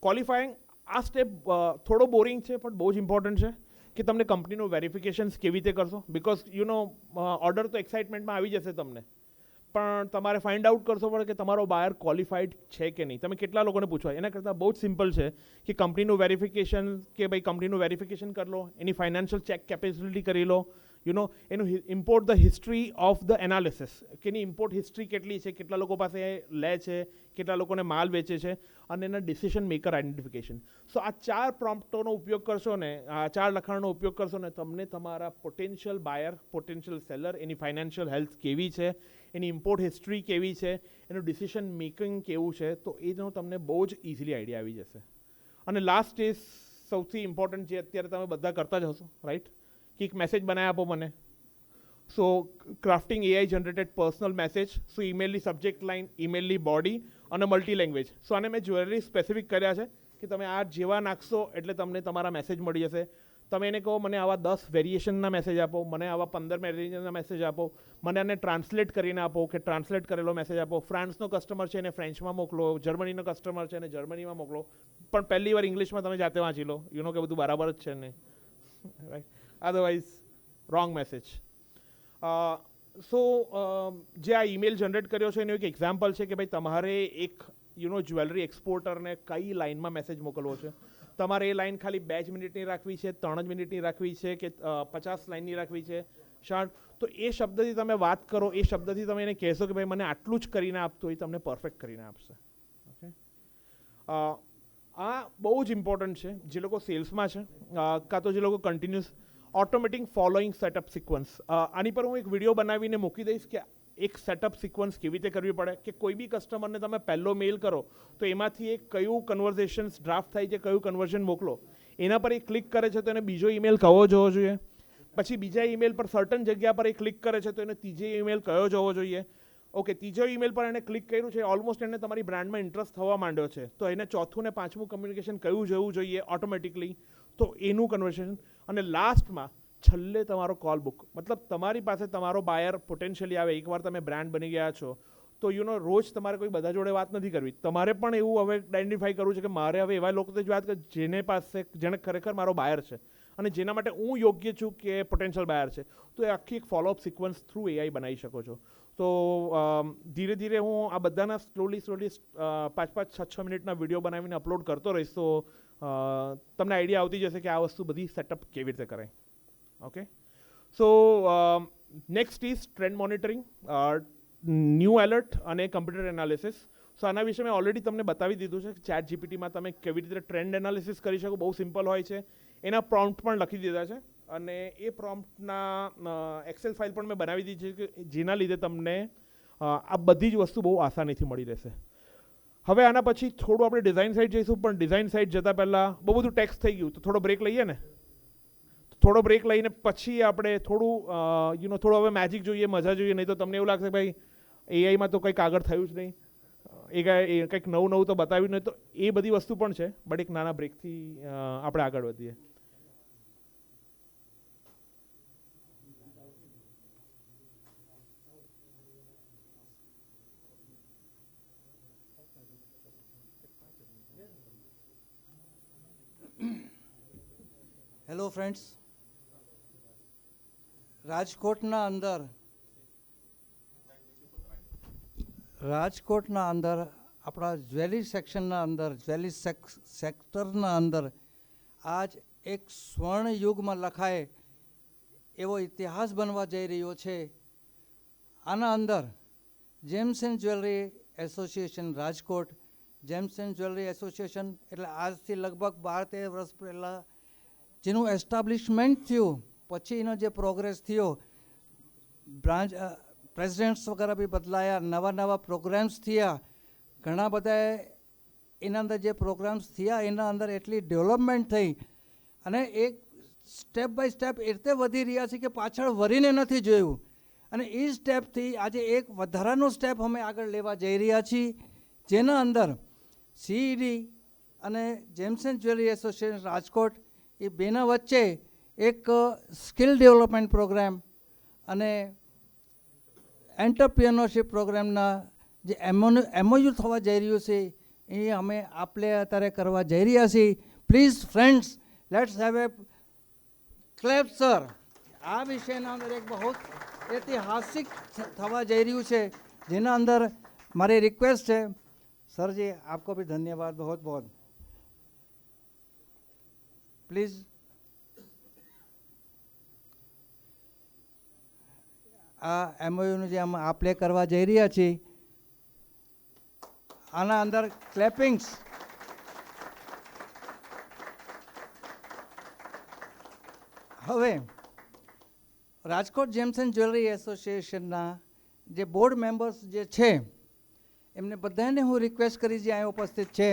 ક્વોલિફાઈંગ, આ સ્ટેપ થોડો બોરિંગ છે પણ બહુ જ ઇમ્પોર્ટન્ટ છે કે તમને કંપનીનું વેરિફિકેશન્સ કેવી રીતે કરશો. બિકોઝ ઓર્ડર તો એક્સાઇટમેન્ટમાં આવી જશે તમને, પણ તમારે ફાઇન્ડ આઉટ કરશો પડે કે તમારો બાયર ક્વોલિફાઈડ છે કે નહીં. તમે કેટલા લોકોને પૂછવા, એના કરતાં બહુ જ સિમ્પલ છે કે કંપનીનું વેરિફિકેશન, કે ભાઈ કંપનીનું વેરિફિકેશન કરી લો, એની ફાઇનાન્શિયલ ચેક કેપેસિટી કરી લો, એનું import the history of the analysis, કે એની ઇમ્પોર્ટ હિસ્ટ્રી કેટલી છે, કેટલા લોકો પાસે લે છે, કેટલા લોકોને માલ વેચે છે, અને એના ડિસિઝન મેકર આઈડેન્ટિફિકેશન. સો આ 4 પ્રોમ્પ્ટોનો ઉપયોગ કરશો ને, આ 4 લખાણનો ઉપયોગ કરશો ને, તમને તમારા પોટેન્શિયલ બાયર, પોટેન્શિયલ સેલર, એની ફાઇનાન્શિયલ હેલ્થ કેવી છે, એની ઇમ્પોર્ટ હિસ્ટ્રી કેવી છે, એનું ડિસિઝન મેકિંગ કેવું છે, તો એનો તમને બહુ જ ઇઝીલી આઈડિયા આવી જશે. અને લાસ્ટ ઇઝ સૌથી ઇમ્પોર્ટન્ટ, જે અત્યારે તમે બધા કરતા જ હશો, રાઈટ, કે એક મેસેજ બનાવી આપો મને. So crafting AI generated personal message. So ઈમેલની સબ્જેક્ટ લાઇન, ઈમેલની બોડી અને મલ્ટી લેંગ્વેજ. સો આને મેં જ્વેલરી સ્પેસિફિક કર્યા છે કે તમે આ જેવા નાખશો એટલે તમને તમારા મેસેજ મળી જશે. તમે એને કહો મને આવા 10 વેરિએશનના મેસેજ આપો, મને આવા 15 વેરિએશનના મેસેજ આપો, મને આને ટ્રાન્સલેટ કરીને આપો, કે ટ્રાન્સલેટ કરેલો મેસેજ આપો. ફ્રાન્સનો કસ્ટમર છે એને ફ્રેન્ચમાં મોકલો, જર્મનીનો કસ્ટમર છે એને જર્મનીમાં મોકલો, પણ પહેલી વાર ઇંગ્લિશમાં તમે જાતે વાંચી લો, કે બધું બરાબર જ છે ને, રાઈટ, અધરવાઇઝ રોંગ મેસેજ. સો જે આ ઈમેલ જનરેટ કર્યો છે એનું એક એક્ઝામ્પલ છે કે ભાઈ તમારે એક જ્વેલરી એક્સપોર્ટરને કઈ લાઇનમાં મેસેજ મોકલવો છે. તમારે એ લાઈન ખાલી 2 જ મિનિટની રાખવી છે, 3 જ મિનિટની રાખવી છે કે 50 લાઈનની રાખવી છે શાર્ટ, તો એ શબ્દથી તમે વાત કરો, એ શબ્દથી તમે એને કહેશો કે ભાઈ મને આટલું જ કરીને આપતો, એ તમને પરફેક્ટ કરીને આપશે. ઓકે, આ બહુ જ ઇમ્પોર્ટન્ટ છે જે લોકો સેલ્સમાં છે, કાં તો જે લોકો continuous automatic following setup sequence. આની પર હું એક વિડીયો બનાવીને મૂકી દઈશ કે એક સેટઅપ સિક્વન્સ કેવી રીતે કરવી પડે, કે કોઈ બી કસ્ટમરને તમે પહેલો મેલ કરો તો એમાંથી એક કયું કન્વર્ઝેશન્સ ડ્રાફ્ટ થાય છે, કયું કન્વર્ઝન મોકલો, એના પર એ ક્લિક કરે છે તો એને બીજો ઈમેલ કયો જોવો જોઈએ, પછી બીજા ઈમેલ પર સર્ટન જગ્યા પર એ ક્લિક કરે છે તો એને ત્રીજો ઈમેલ કયો જોવો જોઈએ. ઓકે, ત્રીજો ઈમેલ પર એને ક્લિક કર્યું છે, ઓલમોસ્ટ એને તમારી બ્રાન્ડમાં ઇન્ટરેસ્ટ થવા માંડ્યો છે, તો એને ચોથું ને પાંચમું કમ્યુનિકેશન કયું જવું જોઈએ ઓટોમેટિકલી, તો એનું કન્વર્સેશન. અને લાસ્ટમાં છેલ્લે તમારો કોલ બુક, મતલબ તમારી પાસે તમારો બાયર પોટેન્શિયલી આવે, એકવાર તમે બ્રાન્ડ બની ગયા છો તો રોજ તમારે કોઈ બધા જોડે વાત નથી કરવી, તમારે પણ એવું હવે આઈડેન્ટિફાઈ કરવું છે કે મારે હવે એવા લોકો જ વાત કર જેને પાસે, જેને ખરેખર મારો બાયર છે અને જેના માટે હું યોગ્ય છું કે પોટેન્શિયલ બાયર છે. તો એ આખી એક ફોલોઅપ સિક્વન્સ થ્રુ એઆઈ બનાવી શકો છો. તો ધીરે ધીરે હું આ બધાના સ્લોલી 5-5, 6-6 મિનિટના વિડીયો બનાવીને અપલોડ કરતો રહીશ, તો તમને આઈડિયા આવતી જશે કે આ વસ્તુ બધી સેટઅપ કેવી રીતે કરાય. Okay, so next is trend monitoring, new alert અને કમ્પ્યુટર એનાલિસિસ. સો આના વિશે મેં ઓલરેડી તમને બતાવી દીધું છે કે ચેટ જીપીટીમાં તમે કેવી રીતે ટ્રેન્ડ એનાલિસિસ કરી શકો, બહુ સિમ્પલ હોય છે. એના પ્રોમ્પ્ટ પણ લખી દીધા છે અને એ પ્રોમ્પ્ટના એક્સેલ ફાઇલ પણ મેં બનાવી દીધી છે કે જેના લીધે તમને આ બધી જ વસ્તુ બહુ આસાનીથી મળી રહેશે. હવે આના પછી થોડું આપણે ડિઝાઇન સાઇડ જઈશું, પણ ડિઝાઇન સાઇડ જતાં પહેલાં બહુ બધું ટેક્સ્ટ થઈ ગયું તો થોડો બ્રેક લઈએ ને. થોડો બ્રેક લઈને પછી આપણે થોડું થોડું હવે મેજિક જોઈએ, મજા જોઈએ, નહીં તો તમને એવું લાગશે ભાઈ એઆઈમાં તો કંઈક આગળ થયું જ નહીં, એ કંઈક નવું તો બતાવ્યું નહીં, તો એ બધી વસ્તુ પણ છે, બટ એક નાના બ્રેકથી આપણે આગળ વધીએ. હેલો ફ્રેન્ડ્સ, રાજકોટના અંદર આપણા જ્વેલરી સેક્શનના અંદર, જ્વેલરી સેક્ટરના અંદર આજ એક સ્વર્ણ યુગમાં લખાય એવો ઇતિહાસ બનવા જઈ રહ્યો છે. આના અંદર James and jewellery association Rajkot, James and jewellery association એટલે આજથી લગભગ 12-13 વર્ષ પહેલાં જેનું એસ્ટાબ્લિશમેન્ટ થયું, પછી એનો જે પ્રોગ્રેસ થયો, બ્રાન્ચ પ્રેસિડેન્ટ્સ વગેરે બી બદલાયા, નવા પ્રોગ્રામ્સ થયા, ઘણા બધા એના અંદર જે પ્રોગ્રામ્સ થયા એના અંદર એટલી ડેવલપમેન્ટ થઈ અને એક સ્ટેપ બાય સ્ટેપ એ રીતે વધી રહ્યા છે કે પાછળ વળીને નથી જોયું. અને એ સ્ટેપથી આજે એક વધારાનો સ્ટેપ અમે આગળ લેવા જઈ રહ્યા છીએ, જેના અંદર સીઈડી અને gems and jewellery association Rajkot એ બેના વચ્ચે એક સ્કિલ ડેવલપમેન્ટ પ્રોગ્રામ અને એન્ટરપ્રિન્યોરશિપ પ્રોગ્રામના જે એમઓયુ થવા જઈ રહ્યું છે એ અમે આપણે અત્યારે કરવા જઈ રહ્યા છીએ. Please friends, let's have a clap sir. આ વિષયના અંદર એક બહુ ઐતિહાસિક થવા જઈ રહ્યું છે, જેના અંદર મારી રિક્વેસ્ટ છે સરજી, આપકો ભી ધન્યવાદ बहुत बहुत. પ્લીઝ આ એમઓયુનું જે આપણે કરવા જઈ રહ્યા છીએ આના અંદર ક્લેપિંગ્સ. હવે રાજકોટ જેમ્સ એન્ડ જ્વેલરી એસોસિએશનના જે બોર્ડ મેમ્બર્સ જે છે એમને બધાને હું રિક્વેસ્ટ કરી જે અહીંયા ઉપસ્થિત છે,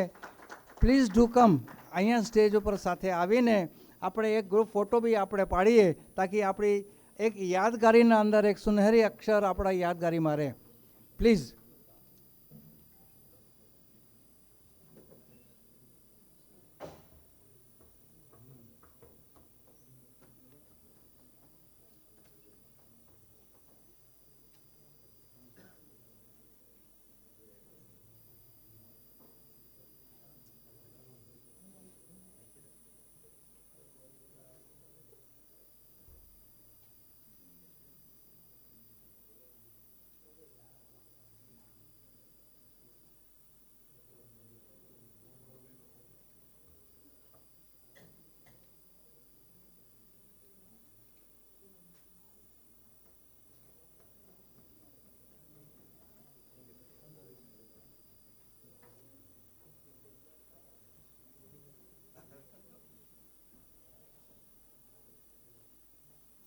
પ્લીઝ ડુ કમ, અહીંયા સ્ટેજ ઉપર સાથે આવીને આપણે એક ગ્રુપ ફોટો બી આપણે પાડીએ, તાકી આપણી એક યાદગારીના અંદર એક સુનહેરી અક્ષર આપણા યાદગારીમાં રહે. પ્લીઝ.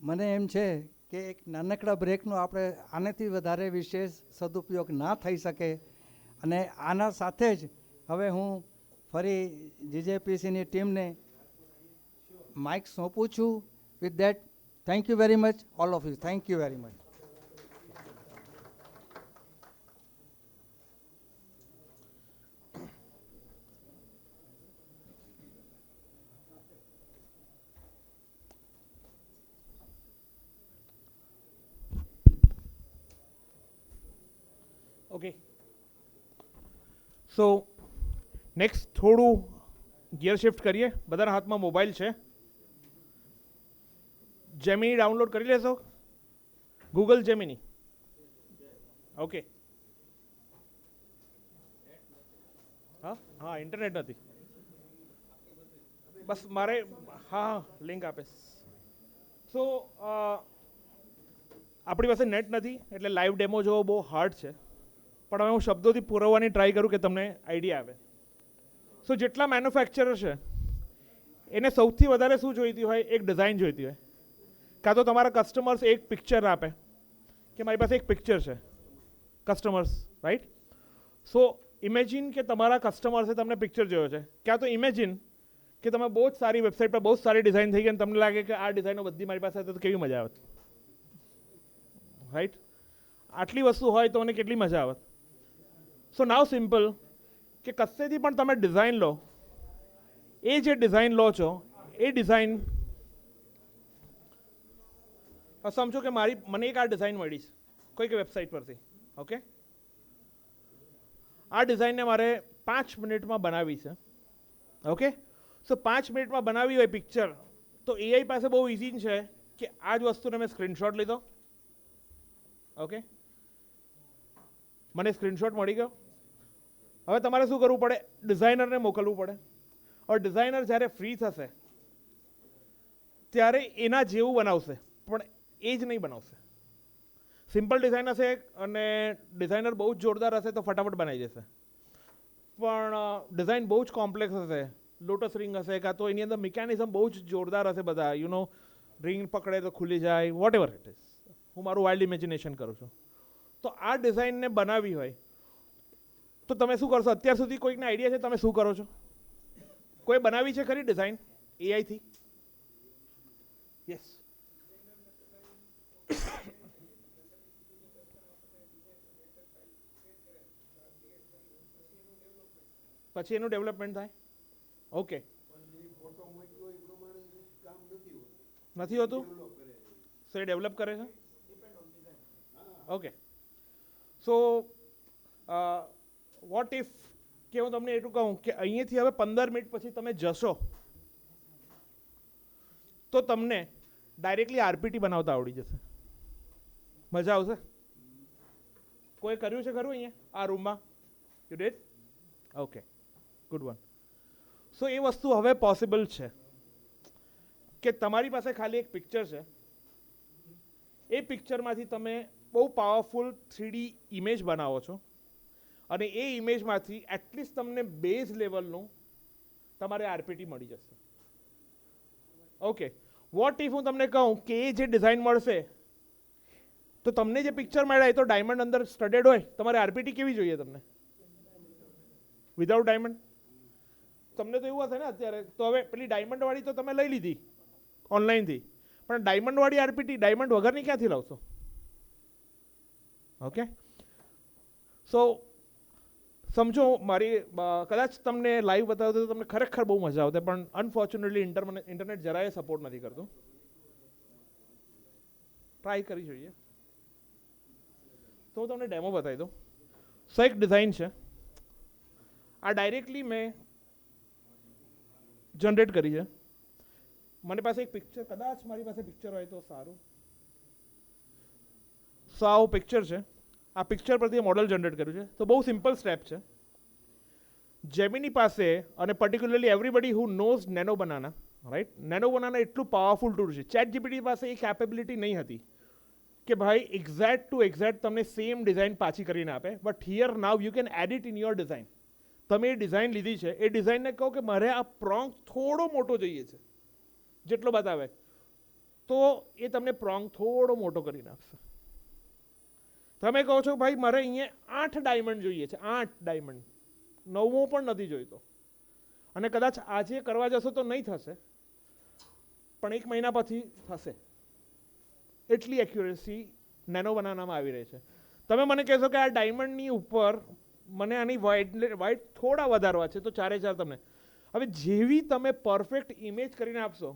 મને એમ છે કે એક નાનકડા બ્રેકનો આપણે આનાથી વધારે વિશેષ સદુપયોગ ના થઈ શકે, અને આના સાથે જ હવે હું ફરી જીજેપીસીની ટીમને માઇક સોંપું છું. With that, thank you very much all of you. Thank you very much. Okay, so next થોડું ગિયર શિફ્ટ કરીએ. બધાના હાથમાં મોબાઈલ છે. જેમિની ડાઉનલોડ કરી લેશો, ગૂગલ જેમિની. ઓકે, હા ઇન્ટરનેટ નથી, બસ મારે હા લિંક આપીશ. સો આપણી પાસે નેટ નથી એટલે લાઈવ ડેમો જોવો બહુ હાર્ડ છે, પણ હવે હું શબ્દોથી પુરવવાની ટ્રાય કરું કે તમને આઈડિયા આવે. સો જેટલા મેન્યુફેક્ચરર છે એને સૌથી વધારે શું જોઈતી હોય? એક ડિઝાઇન જોઈતી હોય. કાં તો તમારા કસ્ટમર્સ એક પિક્ચર આપે કે મારી પાસે એક પિક્ચર છે, કસ્ટમર્સ, રાઈટ? સો ઇમેજિન કે તમારા કસ્ટમર્સે તમને પિક્ચર જોયો છે. ક્યાં તો ઇમેજિન કે તમે બહુ જ સારી વેબસાઇટ પર બહુ જ સારી ડિઝાઇન થઈ ગઈ અને તમને લાગે કે આ ડિઝાઇનો બધી મારી પાસે હતી તો કેવી મજા આવત, રાઈટ? આટલી વસ્તુ હોય તો મને કેટલી મજા આવત. સો નાવ સિમ્પલ કે કશેથી પણ તમે ડિઝાઇન લો, એ જે ડિઝાઇન લો છો એ ડિઝાઇન સમજો કે મને એક આ ડિઝાઇન મળી છે કોઈક વેબસાઇટ પરથી. ઓકે, આ ડિઝાઇનને મારે 5 મિનિટમાં બનાવી છે. ઓકે, સો 5 મિનિટમાં બનાવી હોય પિક્ચર, તો એઆઈ પાસે બહુ ઇઝી છે કે આ જ વસ્તુને મેં સ્ક્રીનશોટ લીધો. ઓકે, મને સ્ક્રીનશોટ મળી ગયો. હવે તમારે શું કરવું પડે? ડિઝાઇનરને મોકલવું પડે. और ડિઝાઇનર જ્યારે ફ્રી થશે ત્યારે એના જેવું બનાવશે, પણ એ જ નહીં બનાવશે. સિમ્પલ ડિઝાઇન હશે અને ડિઝાઇનર બહુ જ જોરદાર હશે તો ફટાફટ બનાવી દેશે. પણ ડિઝાઇન બહુ જ કોમ્પ્લેક્સ હશે, લોટસ રિંગ હશે, કાં તો એની અંદર મિકેનિઝમ બહુ જ જોરદાર હશે, બધા રિંગ પકડે તો ખુલી જાય, વોટ એવર ઇટ ઇઝ. હું મારું વાઇલ્ડ ઇમેજિનેશન કરું છું. તો આ ડિઝાઇનને બનાવી હોય તો તમે શું કરશો? અત્યાર સુધી કોઈકને આઈડિયા છે તમે શું કરો છો? કોઈ બનાવી છે ખરી ડિઝાઇન એઆઈથી? યસ. પછી એનું ડેવલપમેન્ટ થાય. ઓકે, નથી હોતું? સો એ ડેવલપ કરે છે. ઓકે, સો વોટ ઇફ કે હું તમને એટલું કહું કે અહીંયાથી હવે 15 મિનિટ પછી તમે જશો તો તમને ડાયરેક્ટલી આરપીટી બનાવતા આવડી જશે. મજા આવશે? કોઈ કર્યું છે ખરું અહીંયા આ રૂમમાં? You did? Okay, good one. So એ વસ્તુ હવે પોસિબલ છે કે તમારી પાસે ખાલી એક પિક્ચર છે, એ પિક્ચરમાંથી તમે બહુ પાવરફુલ 3D ઇમેજ બનાવો છો અને એ ઇમેજમાંથી એટલીસ્ટ તમને બેઝ લેવલનું તમારે આરપીટી મળી જશે. ઓકે, વોટ ઇફ હું તમને કહું કે એ જે ડિઝાઇન મળશે તો તમને જે પિક્ચર મળ્યા એ તો ડાયમંડ અંદર સ્ટડેડ હોય, તમારે આરપીટી કેવી જોઈએ તમને? Without diamond? તમને તો એવું હશે ને અત્યારે તો હવે પેલી ડાયમંડવાળી તો તમે લઈ લીધી ઓનલાઈનથી, પણ ડાયમંડવાળી આરપીટી ડાયમંડ વગરની ક્યાંથી લાવશો? ઓકે, સો સમજો મારી કદાચ તમને લાઈવ બતાવતો તો તમને ખરેખર બહુ મજા આવતી, પણ અનફોર્ચ્યુનેટલી ઇન્ટરનેટ જરાય સપોર્ટ નથી કરતું. ટ્રાય કરી જોઈએ તો હું તમને ડેમો બતાવી દઉં. સો એક ડિઝાઇન છે, આ ડાયરેક્ટલી મેં જનરેટ કરી છે. મને પાસે એક પિક્ચર, કદાચ મારી પાસે પિક્ચર હોય તો સારું. સો આવું પિક્ચર છે, આ પિક્ચર પરથી મોડલ જનરેટ કર્યું છે. તો બહુ સિમ્પલ સ્ટેપ છે. જેમિની પાસે અને particularly everybody who knows nano banana, right? Nano banana એટલું પાવરફુલ ટૂલ છે. ચેટ જીપીટી પાસે એ કેપેબિલિટી નહીં હતી કે ભાઈ એક્ઝેક્ટ ટુ એક્ઝેક્ટ તમને સેમ ડિઝાઇન પાછી કરીને આપે, but here now you can edit in your design. તમે એ ડિઝાઇન લીધી છે, એ ડિઝાઇનને કહો કે મારે આ પ્રોંગ થોડો મોટો જોઈએ છે, જેટલો બતાવે તો એ તમને પ્રોંગ થોડો મોટો કરી નાખશે. તમે કહો છો ભાઈ મારે અહીંયા 8 ડાયમંડ જોઈએ છે, 8 ડાયમંડ, 9મો પણ નથી જોઈતો, અને કદાચ આજે કરવા જશો તો નહીં થશે, પણ 1 મહિના પછી થશે. એટલી એક્યુરેસી નેનો બનાવવામાં આવી રહી છે. તમે મને કહેશો કે આ ડાયમંડની ઉપર મને આની વાઇટ થોડા વધારવા છે, તો 4 તમને. હવે જેવી તમે પરફેક્ટ ઇમેજ કરીને આપશો,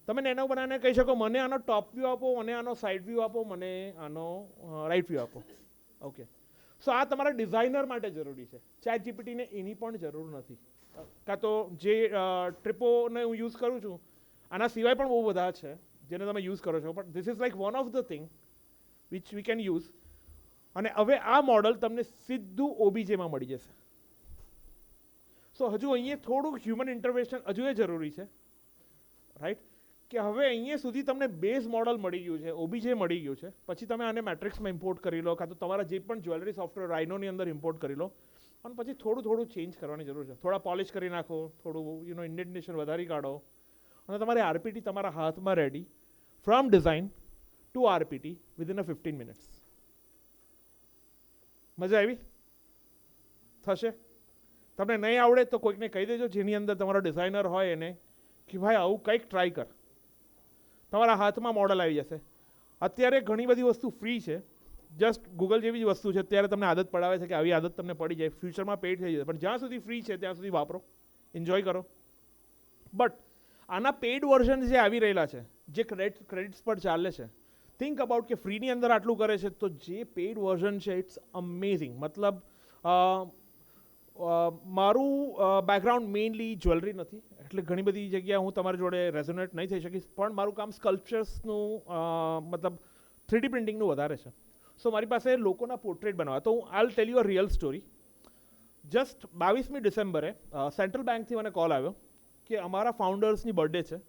તમે નેનો બનાવીને કહી શકો મને આનો ટોપ વ્યૂ આપો, મને આનો સાઇડ વ્યૂ આપો, મને આનો રાઇટ વ્યૂ આપો. ઓકે, સો આ તમારા ડિઝાઇનર માટે જરૂરી છે. ચેટ જીપીટીને એની પણ જરૂર નથી. કાં તો જે ટ્રિપોને હું યુઝ કરું છું, આના સિવાય પણ બહુ બધા છે જેને તમે યુઝ કરો છો, but this is like one of the thing which we can use. અને હવે આ મોડલ તમને સીધું ઓબીજેમાં મળી જશે. સો હજુ અહીંયા થોડુંક હ્યુમન ઇન્ટરવેન્શન હજુ એ જરૂરી છે, રાઈટ? કે હવે અહીંયા સુધી તમને બેઝ મોડલ મળી ગયું છે, ઓબીજે મળી ગયું છે, પછી તમે આને મેટ્રિક્સમાં ઇમ્પોર્ટ કરી લો, કાં તો તમારા જે પણ જ્વેલરી સોફ્ટવેર રાઇનોની અંદર ઇમ્પોર્ટ કરી લો, અને પછી થોડું ચેન્જ કરવાની જરૂર છે. થોડા પોલિશ કરી નાખો, થોડું ઇન્ડેન્ટેશન વધારી કાઢો, અને તમારી આરપીટી તમારા હાથમાં ready, from design to RPT within a 15 minutes. મજા આવી? થશે? તમને નહીં આવડે તો કોઈકને કહી દેજો જેની અંદર તમારો ડિઝાઇનર હોય એને કે ભાઈ આવું કંઈક ટ્રાય કર. તમારા હાથમાં મોડલ આવી જશે. અત્યારે ઘણી બધી વસ્તુ ફ્રી છે, જસ્ટ ગૂગલ જેવી જ વસ્તુ છે. અત્યારે તમને આદત પડાવે છે કે આવી આદત તમને પડી જાય, ફ્યુચરમાં પેડ થઈ જશે, પણ જ્યાં સુધી ફ્રી છે ત્યાં સુધી વાપરો, એન્જોય કરો. બટ આના પેડ વર્ઝન જે આવી રહેલા છે, જે ક્રેડિટ્સ પર ચાલે છે, થિંક અબાઉટ કે ફ્રીની અંદર આટલું કરે છે, તો જે પેડ વર્ઝન છે ઇટ્સ અમેઝિંગ. મતલબ મારું બેકગ્રાઉન્ડ મેઇનલી જ્વેલરી નથી, એટલે ઘણી બધી જગ્યાએ હું તમારી જોડે રેઝોનેટ નહીં થઈ શકીશ, પણ મારું કામ સ્કલ્પચર્સનું મતલબ 3D પ્રિન્ટિંગનું વધારે છે. સો મારી પાસે લોકોના પોર્ટ્રેટ બનાવવા, તો હું I'll tell you a real story. Just 22મી ડિસેમ્બરે સેન્ટ્રલ બેંકથી મને કોલ આવ્યો કે અમારા ફાઉન્ડર્સની બર્થડે છે.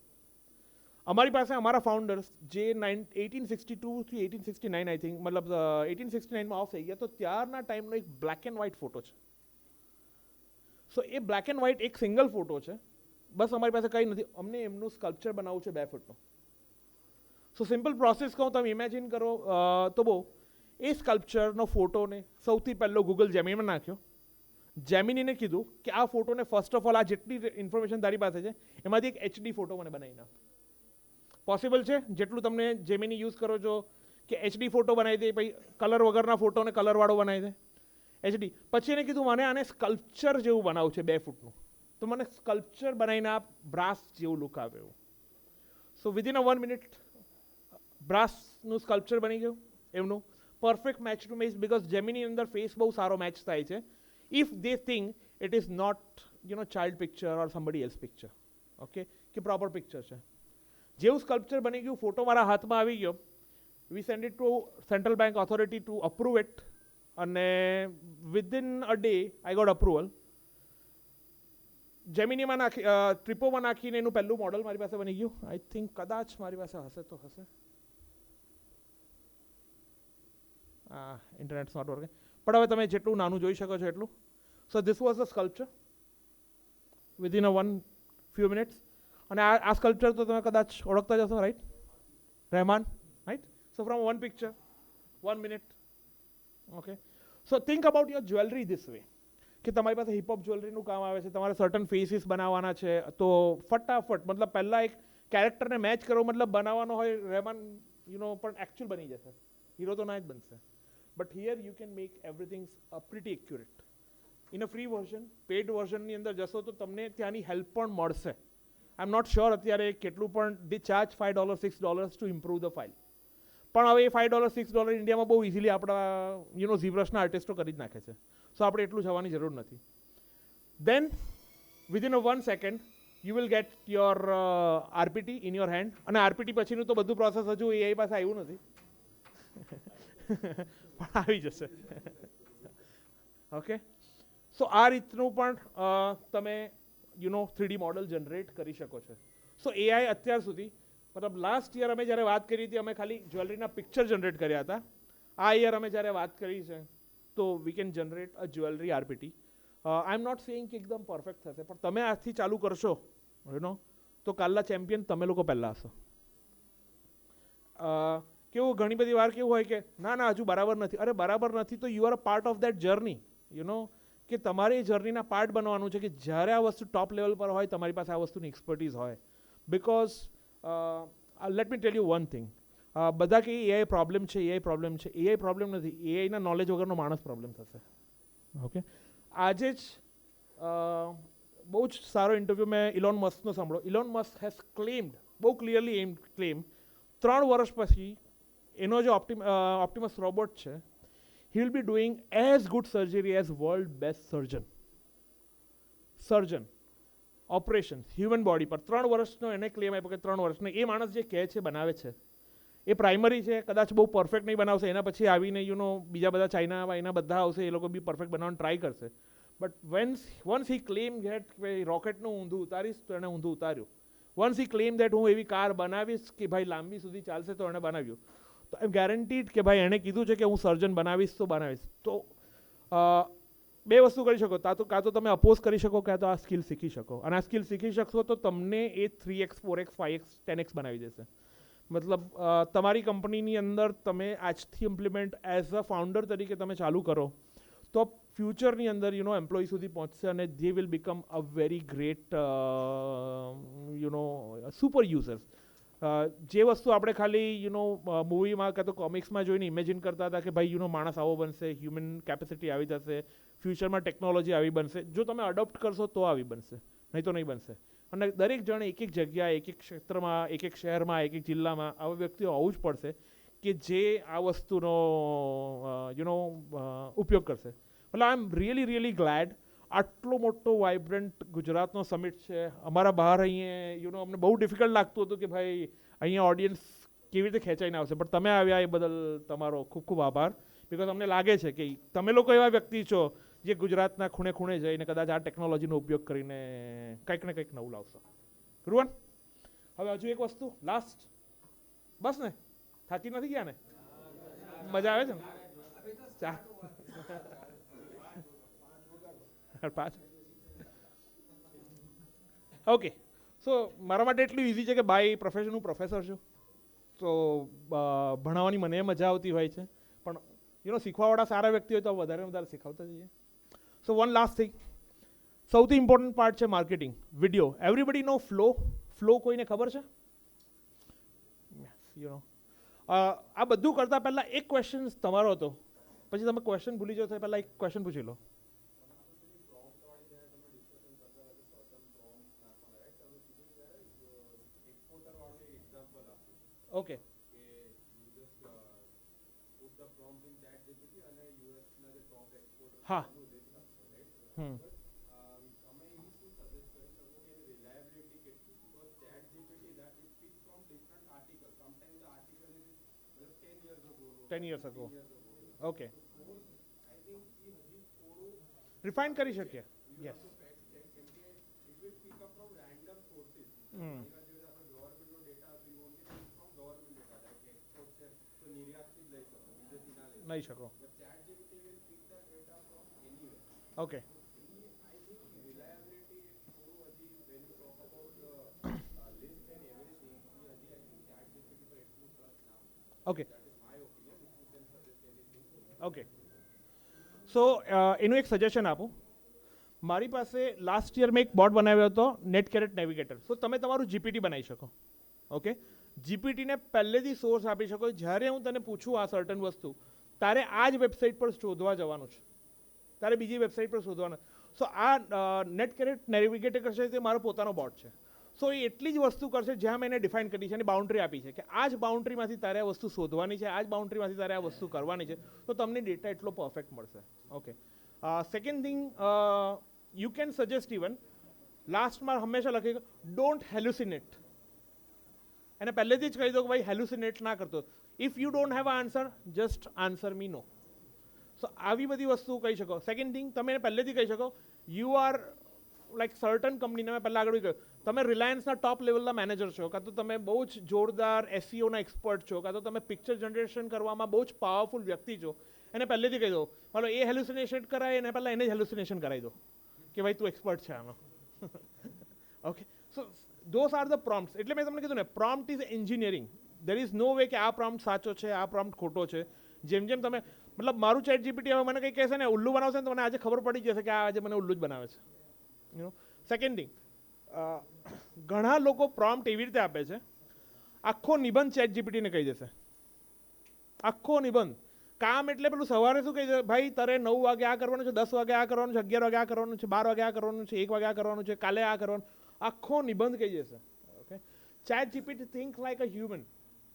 અમારી પાસે અમારા ફાઉન્ડર્સ જે 1862 થી 1869 આઈ થિંક, મતલબ 1869માં ઓફ થઈ ગયા, તો ત્યારના ટાઈમનો એક બ્લેક એન્ડ વ્હાઇટ ફોટો છે. સો એ બ્લેક એન્ડ વ્હાઇટ એક સિંગલ ફોટો છે, બસ અમારી પાસે કંઈ નથી, અમને એમનું સ્કલ્પચર બનાવવું છે 2 ફૂટનું. સો સિમ્પલ પ્રોસેસ કહું, તમે ઇમેજિન કરો તો બહુ, એ સ્કલ્પચરનો ફોટોને સૌથી પહેલો ગૂગલ જેમિનીમાં નાખ્યો. જેમિનીને કીધું કે આ ફોટોને ફર્સ્ટ ઓફ ઓલ આ જેટલી ઇન્ફોર્મેશન તારી પાસે છે એમાંથી એક HD ફોટો મને બનાવી નાખ. પોસિબલ છે? જેટલું તમને જેમિની યુઝ કરો છો કે HD ફોટો બનાવી દે, પછી કલર વગરના ફોટોને કલરવાળો બનાવી દે, HD. પછી એને કીધું મને આને સ્કલ્પચર જેવું બનાવવું છે 2 ફૂટનું, તો મને સ્કલ્પચર બનાવીને આ બ્રાસ જેવું લુક આવે એવું. સો વિધિન અ 1 મિનિટ બ્રાસનું સ્કલ્પચર બની ગયું એમનું, perfect match to match, because Gemini અંદર ફેસ બહુ સારો મેચ થાય છે, if they think it is not child picture or somebody else picture, okay, કે પ્રોપર પિક્ચર છે. જેવું સ્કલ્પચર બની ગયું, ફોટો મારા હાથમાં આવી ગયો, we send it to central bank authority to approve it, અને within a day I got approval. જેમિનીમાં નાખી, ટ્રિપોમાં નાખીને એનું પહેલું મોડલ મારી પાસે બની ગયું. આઈ થિંક કદાચ મારી પાસે હશે તો હશે, ઇન્ટરનેટ નોટ વર્કિંગ, પણ હવે તમે જેટલું નાનું જોઈ શકો છો એટલું. So this was the sculpture within a 1 few minutes. અને આ સ્કલ્પચર તો તમે કદાચ ઓળખતા જશો, right? Rahman, right? So from 1 picture 1 minute. Okay, so think about your jewellery this way, કે તમારી પાસે હિપહોપ જ્વેલરીનું કામ આવે છે, તમારે સર્ટન ફેસીસ બનાવવાના છે, તો ફટાફટ, મતલબ પહેલાં એક કેરેક્ટરને મેચ કરો, મતલબ બનાવવાનો હોય રહેમાન પણ એકચ્યુઅલ બની જશે, હીરો તો ના જ બનશે. But here you can make everything pretty accurate in a free version. Paid વર્ઝનની અંદર જશો તો તમને ત્યાંની હેલ્પ પણ મળશે. આઈ એમ નોટ શ્યોર અત્યારે કેટલું, પણ they charge $5 $6 to improve the file. પણ હવે એ $5 $6 ઇન્ડિયામાં બહુ ઇઝીલી આપણા ઝીબ્રસના આર્ટિસ્ટો કરી જ નાખે છે. સો આપણે એટલું જવાની જરૂર નથી. Then within a 1 second you will get your RPT in your hand. અને આરપીટી પછીનું તો બધું પ્રોસેસ હજુ એ પાસે આવ્યું નથી, પણ આવી જશે. ઓકે, સો આ રીતનું પણ તમે 3D મોડલ જનરેટ કરી શકો છો. સો એઆઈ અત્યાર સુધી, મતલબ લાસ્ટ યર અમે જ્યારે વાત કરી હતી, અમે ખાલી જ્વેલરીના પિક્ચર જનરેટ કર્યા હતા. આ યર અમે જ્યારે વાત કરી છે, તો we can generate a jewellery RPT. I am not saying કે એકદમ પરફેક્ટ થશે, પણ તમે આજથી ચાલુ કરશો તો કાલના ચેમ્પિયન તમે લોકો પહેલાં હશો. કેવું ઘણી બધી વાર કેવું હોય કે ના હજુ બરાબર નથી. અરે બરાબર નથી તો you are a part of that journey. You know કે તમારે એ જર્નીના પાર્ટ બનવાનું છે કે જ્યારે આ વસ્તુ ટોપ લેવલ પર હોય તમારી પાસે આ વસ્તુની એક્સપર્ટીઝ હોય. Because let me tell you one thing. બધા કે એઆઈ પ્રોબ્લેમ છે, એઆઈ પ્રોબ્લેમ છે. એઆઈ પ્રોબ્લેમ નથી, એઆઈના નોલેજ વગરનો માણસ પ્રોબ્લેમ થશે. ઓકે, આજે જ બહુ જ સારો ઇન્ટરવ્યૂ મેં ઇલોન મસ્કનો સાંભળ્યો. ઇલોન મસ્ક હેઝ ક્લેમ્ડ, બહુ ક્લિયરલી ક્લેમ 3 વર્ષ પછી એનો જે ઓપ્ટિમસ રોબોટ છે, he will be doing as good surgery as world best surgeon operation human body પર. 3 વર્ષનો એને ક્લેમ આપ્યો કે 3 વર્ષનો. એ માણસ જે કહે છે બનાવે છે એ પ્રાઇમરી છે, કદાચ બહુ પરફેક્ટ નહીં બનાવશે. એના પછી આવીને બીજા બધા ચાઇના એના બધા આવશે, એ લોકો બી પરફેક્ટ બનાવવાનું ટ્રાય કરશે. But once he claim that રોકેટનું ઊંધું ઉતારીશ તો એણે ઊંધું ઉતાર્યું. વન્સ હી ક્લેમ ધેટ હું એવી કાર બનાવીશ કે ભાઈ લાંબી સુધી ચાલશે તો એણે બનાવ્યું. તો આઈ એમ ગેરંટીડ કે ભાઈ એણે કીધું છે કે હું સર્જન બનાવીશ તો બનાવીશ. તો બે વસ્તુ કરી શકો, કાં તો તમે અપોઝ કરી શકો, કાં તો આ સ્કિલ શીખી શકો. અને આ સ્કિલ શીખી શકશો તો તમને એ 3x 4x 5x 10x બનાવી દેશે. મતલબ તમારી કંપનીની અંદર તમે આજથી ઇમ્પ્લિમેન્ટ એઝ અ ફાઉન્ડર તરીકે તમે ચાલુ કરો તો ફ્યુચરની અંદર એમ્પ્લોય સુધી પહોંચશે અને they will become a very great super users. જે વસ્તુ આપણે ખાલી મૂવીમાં કાં તો કોમિક્સમાં જોઈને ઇમેજિન કરતા હતા કે ભાઈ માણસ આવો બનશે, હ્યુમન કેપેસિટી આવી જશે, ફ્યુચરમાં ટેકનોલોજી આવી બનશે, જો તમે અડોપ્ટ કરશો તો આવી બનશે, નહીં તો નહીં બનશે. અને દરેક જણ એક જગ્યાએ, એક ક્ષેત્રમાં, એક શહેરમાં, એક જિલ્લામાં આવા વ્યક્તિઓ આવવું જ પડશે કે જે આ વસ્તુનો ઉપયોગ કરશે. એટલે આઈ એમ રિયલી ગ્લેડ. આટલો મોટો વાઇબ્રન્ટ ગુજરાતનો સમિટ છે. અમારા બહાર અહીંયા અમને બહુ ડિફિકલ્ટ લાગતું હતું કે ભાઈ અહીંયા ઓડિયન્સ કેવી રીતે ખેંચાઈને આવશે, પણ તમે આવ્યા એ બદલ તમારો ખૂબ ખૂબ આભાર. બિકોઝ અમને લાગે છે કે તમે લોકો એવા વ્યક્તિ છો જે ગુજરાતના ખૂણે ખૂણે જઈને કદાચ આ ટેકનોલોજીનો ઉપયોગ કરીને કંઈક ને કંઈક નવું લાવશો. રૂવન, હવે હજુ એક વસ્તુ લાસ્ટ. બસ ને, થાકી નથી ગયા ને? મજા આવે છે ને? ચાલ 5. ઓકે, સો મારા માટે એટલું ઇઝી છે કે બાય પ્રોફેશન હું પ્રોફેસર છું, તો ભણાવવાની મને મજા આવતી હોય છે. પણ શીખવાવાળા સારા વ્યક્તિ હોય તો વધારે વધારે શીખવતા જઈએ. સો વન લાસ્ટ થિંગ, સૌથી ઇમ્પોર્ટન્ટ પાર્ટ છે માર્કેટિંગ. વિડીયો. એવરીબડી નો ફ્લો કોઈને ખબર છે? આ બધું કરતાં પહેલાં એક ક્વેશ્ચન તમારો હતો, પછી તમે ક્વેશ્ચન ભૂલી જાઓ તો પહેલાં એક ક્વેશ્ચન પૂછી લો. ઓકે, હા, ten years ago. Okay, refine કરી શકીએ. યસ. નહીં શકો. Okay, okay, okay. સો એનું એક સજેશન આપું. મારી પાસે લાસ્ટ યર મેં એક બોટ બનાવ્યો હતો, નેટ કેરેટ નેવિગેટર. સો તમે તમારું જીપીટી બનાવી શકો. ઓકે, જીપીટીને પહેલેથી સોર્સ આપી શકો. જ્યારે હું તને પૂછું આ સર્ટન વસ્તુ, તારે આ જ વેબસાઇટ પર શોધવા જવાનું છે, તારે બીજી વેબસાઇટ પર શોધવાનું. સો આ નેટ કેરેટ નેવિગેટર કરશે તે મારો પોતાનો બોટ છે. સો એ એટલી જ વસ્તુ કરશે જ્યાં મેં એને ડિફાઇન કરી છે અને બાઉન્ડ્રી આપી છે કે આ જ બાઉન્ડ્રીમાંથી તારે આ વસ્તુ શોધવાની છે, આ જ બાઉન્ડ્રીમાંથી તારે આ વસ્તુ કરવાની છે. તો તમને ડેટા એટલો પરફેક્ટ મળશે. Okay, second thing, you can suggest even લાસ્ટમાં હંમેશા લખે ડોન્ટ હેલ્યુસિનેટ. એને પહેલેથી જ કહી દો કે ભાઈ હેલ્યુસિનેટ ના કરતો. If you don't have answer, just answer me no. So આવી બધી વસ્તુ કહી શકો. સેકન્ડ થિંગ, તમે એને પહેલેથી કહી શકો યુ આર લાઈક સર્ટન કંપનીને મેં પહેલાં આગળ કહ્યું, તમે રિલાયન્સના ટોપ લેવલના મેનેજર છો, કાં તો તમે બહુ જ જોરદાર એસઈઓના એક્સપર્ટ છો, કાં તો તમે પિક્ચર જનરેશન કરવામાં બહુ જ પાવરફુલ વ્યક્તિ છો. એને પહેલેથી કહી દો, માનો એ હેલ્યુસિનેશન કરાય એને પહેલાં એને જ હેલ્યુસિનેશન કરાવી દો કે ભાઈ તું એક્સપર્ટ છે આનો. Okay, so those are the prompts. એટલે મેં તમને કીધું ને, prompt is engineering. There is no way કે આ પ્રોમ્પ્ટ સાચો છે, આ પ્રોમ્પ્ટ ખોટો છે. જેમ જેમ તમે મતલબ મારું ચેટ જીપીટી હવે મને કંઈ કહેશે ને ઉલ્લુ બનાવશે ને તો મને આજે ખબર પડી જશે કે આ આજે મને ઉલ્લુ જ બનાવે છે. યુ નો સેકન્ડ થિંગ, ઘણા લોકો પ્રોમ્પ્ટ એવી રીતે આપે છે, આખો નિબંધ ચેટ જીપીટીને કહી દેશે, આખો નિબંધ. કામ એટલે પેલું સવારે શું કહે છે, ભાઈ તારે 9 વાગે આ કરવાનું છે, 10 વાગે આ કરવાનું છે, 11 વાગે આ કરવાનું છે, 12 વાગે આ કરવાનું છે, 1 વાગે આ કરવાનું છે, કાલે આ કરવાનું, આખો નિબંધ કહી દેશે. Okay, chat GPT think like a human.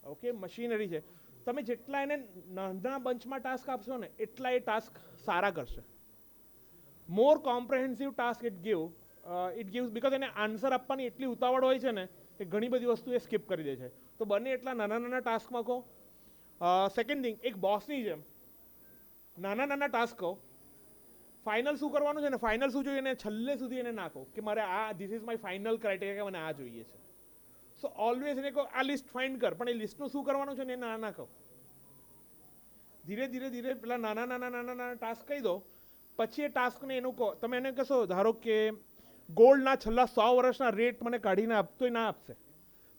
Okay, machinery છે. તમે જેટલા એને નાના બંચમાં ટાસ્ક આપશો ને એટલા એ ટાસ્ક સારા કરશે. More comprehensive task it gives because એને આન્સર આપવાની એટલી ઉતાવળ હોય છે ને કે ઘણી બધી વસ્તુ એ સ્કીપ કરી દે છે. તો બને એટલા નાના નાના ટાસ્કમાં કહો. સેકન્ડ થિંગ, એક બોસની જેમ નાના નાના ટાસ્ક કહો. ફાઇનલ શું કરવાનું છે ને, ફાઇનલ શું જોઈએ ને છેલ્લે સુધી એને ના કહો કે મારે આ this is my final criteria કે મને આ જોઈએ છે. સો ઓલવેઝ એને કહો આ લિસ્ટ ફાઇન્ડ કર, પણ એ લિસ્ટનું શું કરવાનું છે ને એ ના કહો. ધીરે ધીરે ધીરે પેલા નાના નાના નાના નાના ટાસ્ક કહી દો, પછી એ ટાસ્કને એનું કહો. તમે એને કહેશો ધારો કે ગોલ્ડના છેલ્લા 100 વર્ષના રેટ મને કાઢીને આપતો ના આપશે,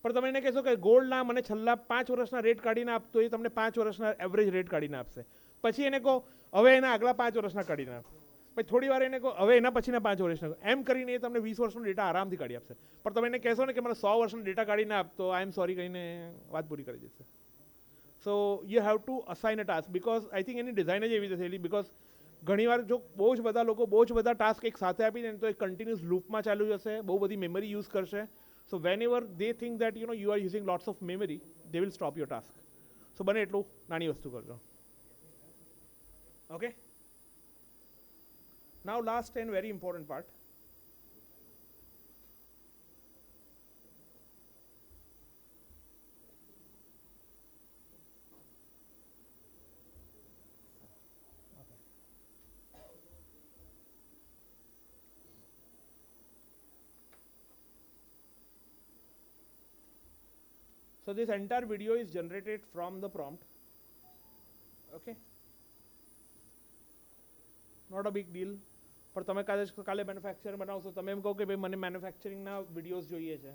પણ તમે એને કહેશો કે ગોલ્ડના મને છેલ્લા 5 વર્ષના રેટ કાઢીને આપતો એ તમને 5 વર્ષના એવરેજ રેટ કાઢીને આપશે. પછી એને કહો હવે એના આગલા 5 વર્ષના કાઢીને આપો, પછી થોડી વાર એને કહો હવે એના પછીના 5 વર્ષના, એમ કરીને એ તમને 20 વર્ષનો ડેટા આરામથી કાઢી આપશે. પણ તમે એને કહેશો ને કે મને 100 વર્ષનો ડેટા કાઢીને આપતો, આઈ એમ સોરી કહીને વાત પૂરી કરી દેશે. સો you have two assign a task, because I think any design જ એવી રીતે થયેલી, બીકોઝ ઘણીવાર જો બહુ જ બધા લોકો બહુ જ બધા ટાસ્ક એક સાથે આપી દે ને તો એ કન્ટિન્યુઅસ લૂપમાં ચાલુ જશે, બહુ બધી મેમરી યુઝ કરશે. So whenever they think that you are using lots of memory, they will stop your task. So બને એટલું નાની વસ્તુ કરજો. Okay? Now last and very important part. So this entire video is generated from the prompt. Okay? Not a big deal. પણ તમે કાલે મેન્યુફેક્ચર બનાવશો, તમે એમ કહો કે ભાઈ મને મેન્યુફેક્ચરિંગના વિડીયોઝ જોઈએ છે.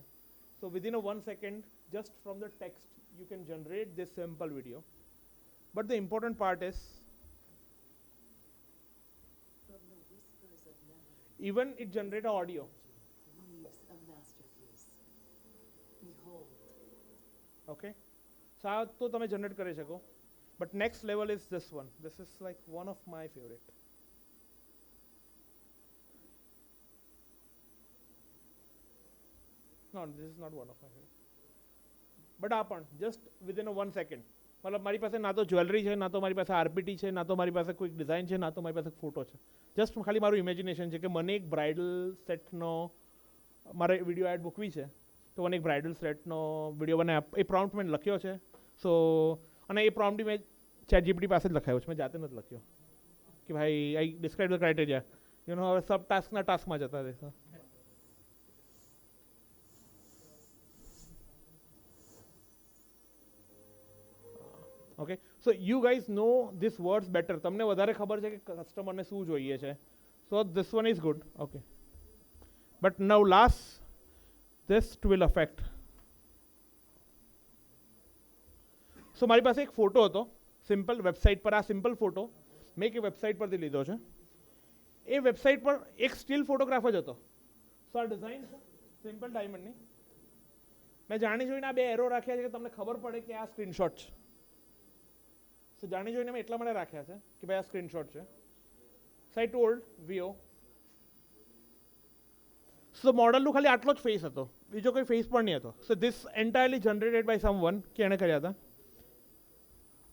So within a 1 second, just from the text, you can generate this simple video. But the important part is, From the whispers of memory, even it generates audio. weaves a masterpiece. Behold, Okay? So આ તો તમે જનરેટ કરી શકો. But next level is this one. This is like one of my favorite. No, this is not one of my favorite. But આ પણ just within a 1 second. મતલબ મારી પાસે ના તો જ્વેલરી છે, ના તો મારી પાસે આરપીટી છે, ના તો મારી પાસે કોઈ ડિઝાઇન છે, ના તો મારી પાસે ફોટો છે. જસ્ટ ખાલી મારું ઇમેજિનેશન છે કે મને એક બ્રાઇડલ સેટનો મારે વિડીયો એડ મૂકવી છે, તો મને એક બ્રાઇડલ સેટનો વિડીયો બનાવે. એ પ્રોમ્પ્ટ મેં લખ્યો છે. સો અને એ પ્રોમ્પ્ટ મેં ચેટ જીપીટી પાસે જ લખાયો છે, મેં જાતે નથી લખ્યો કે ભાઈ આઈ ડિસ્ક્રાઇબ ધ ક્રાઇટેરિયા. હવે સબ ટાસ્કના ટાસ્કમાં જતા રહેશે. Okay, so you guys know this words better. તમને વધારે ખબર છે કે કસ્ટમરને શું જોઈએ છે. So this one is good. Okay, but now last this will affect. સો મારી પાસે એક ફોટો હતો સિમ્પલ વેબસાઇટ પર. આ સિમ્પલ ફોટો મેં એક વેબસાઇટ પરથી લીધો છે. એ વેબસાઇટ પર એક સ્ટીલ ફોટોગ્રાફ જ હતો. સો આ ડિઝાઇન છે સિમ્પલ ડાયમંડની. મેં જાણી જોઈને આ 2 એરો રાખ્યા છે કે તમને ખબર પડે કે આ સ્ક્રીનશોટ છે. સો જાણી જોઈને મેં એટલા માટે રાખ્યા છે કે ભાઈ આ સ્ક્રીનશોટ છે. સો આઈ ટોલ્ડ વીઓ. સો મોડલનું ખાલી આટલો જ ફેસ હતો, બીજો કોઈ ફેસ પણ નહીં હતો. So this entirely generated by someone કે એણે કર્યા હતા.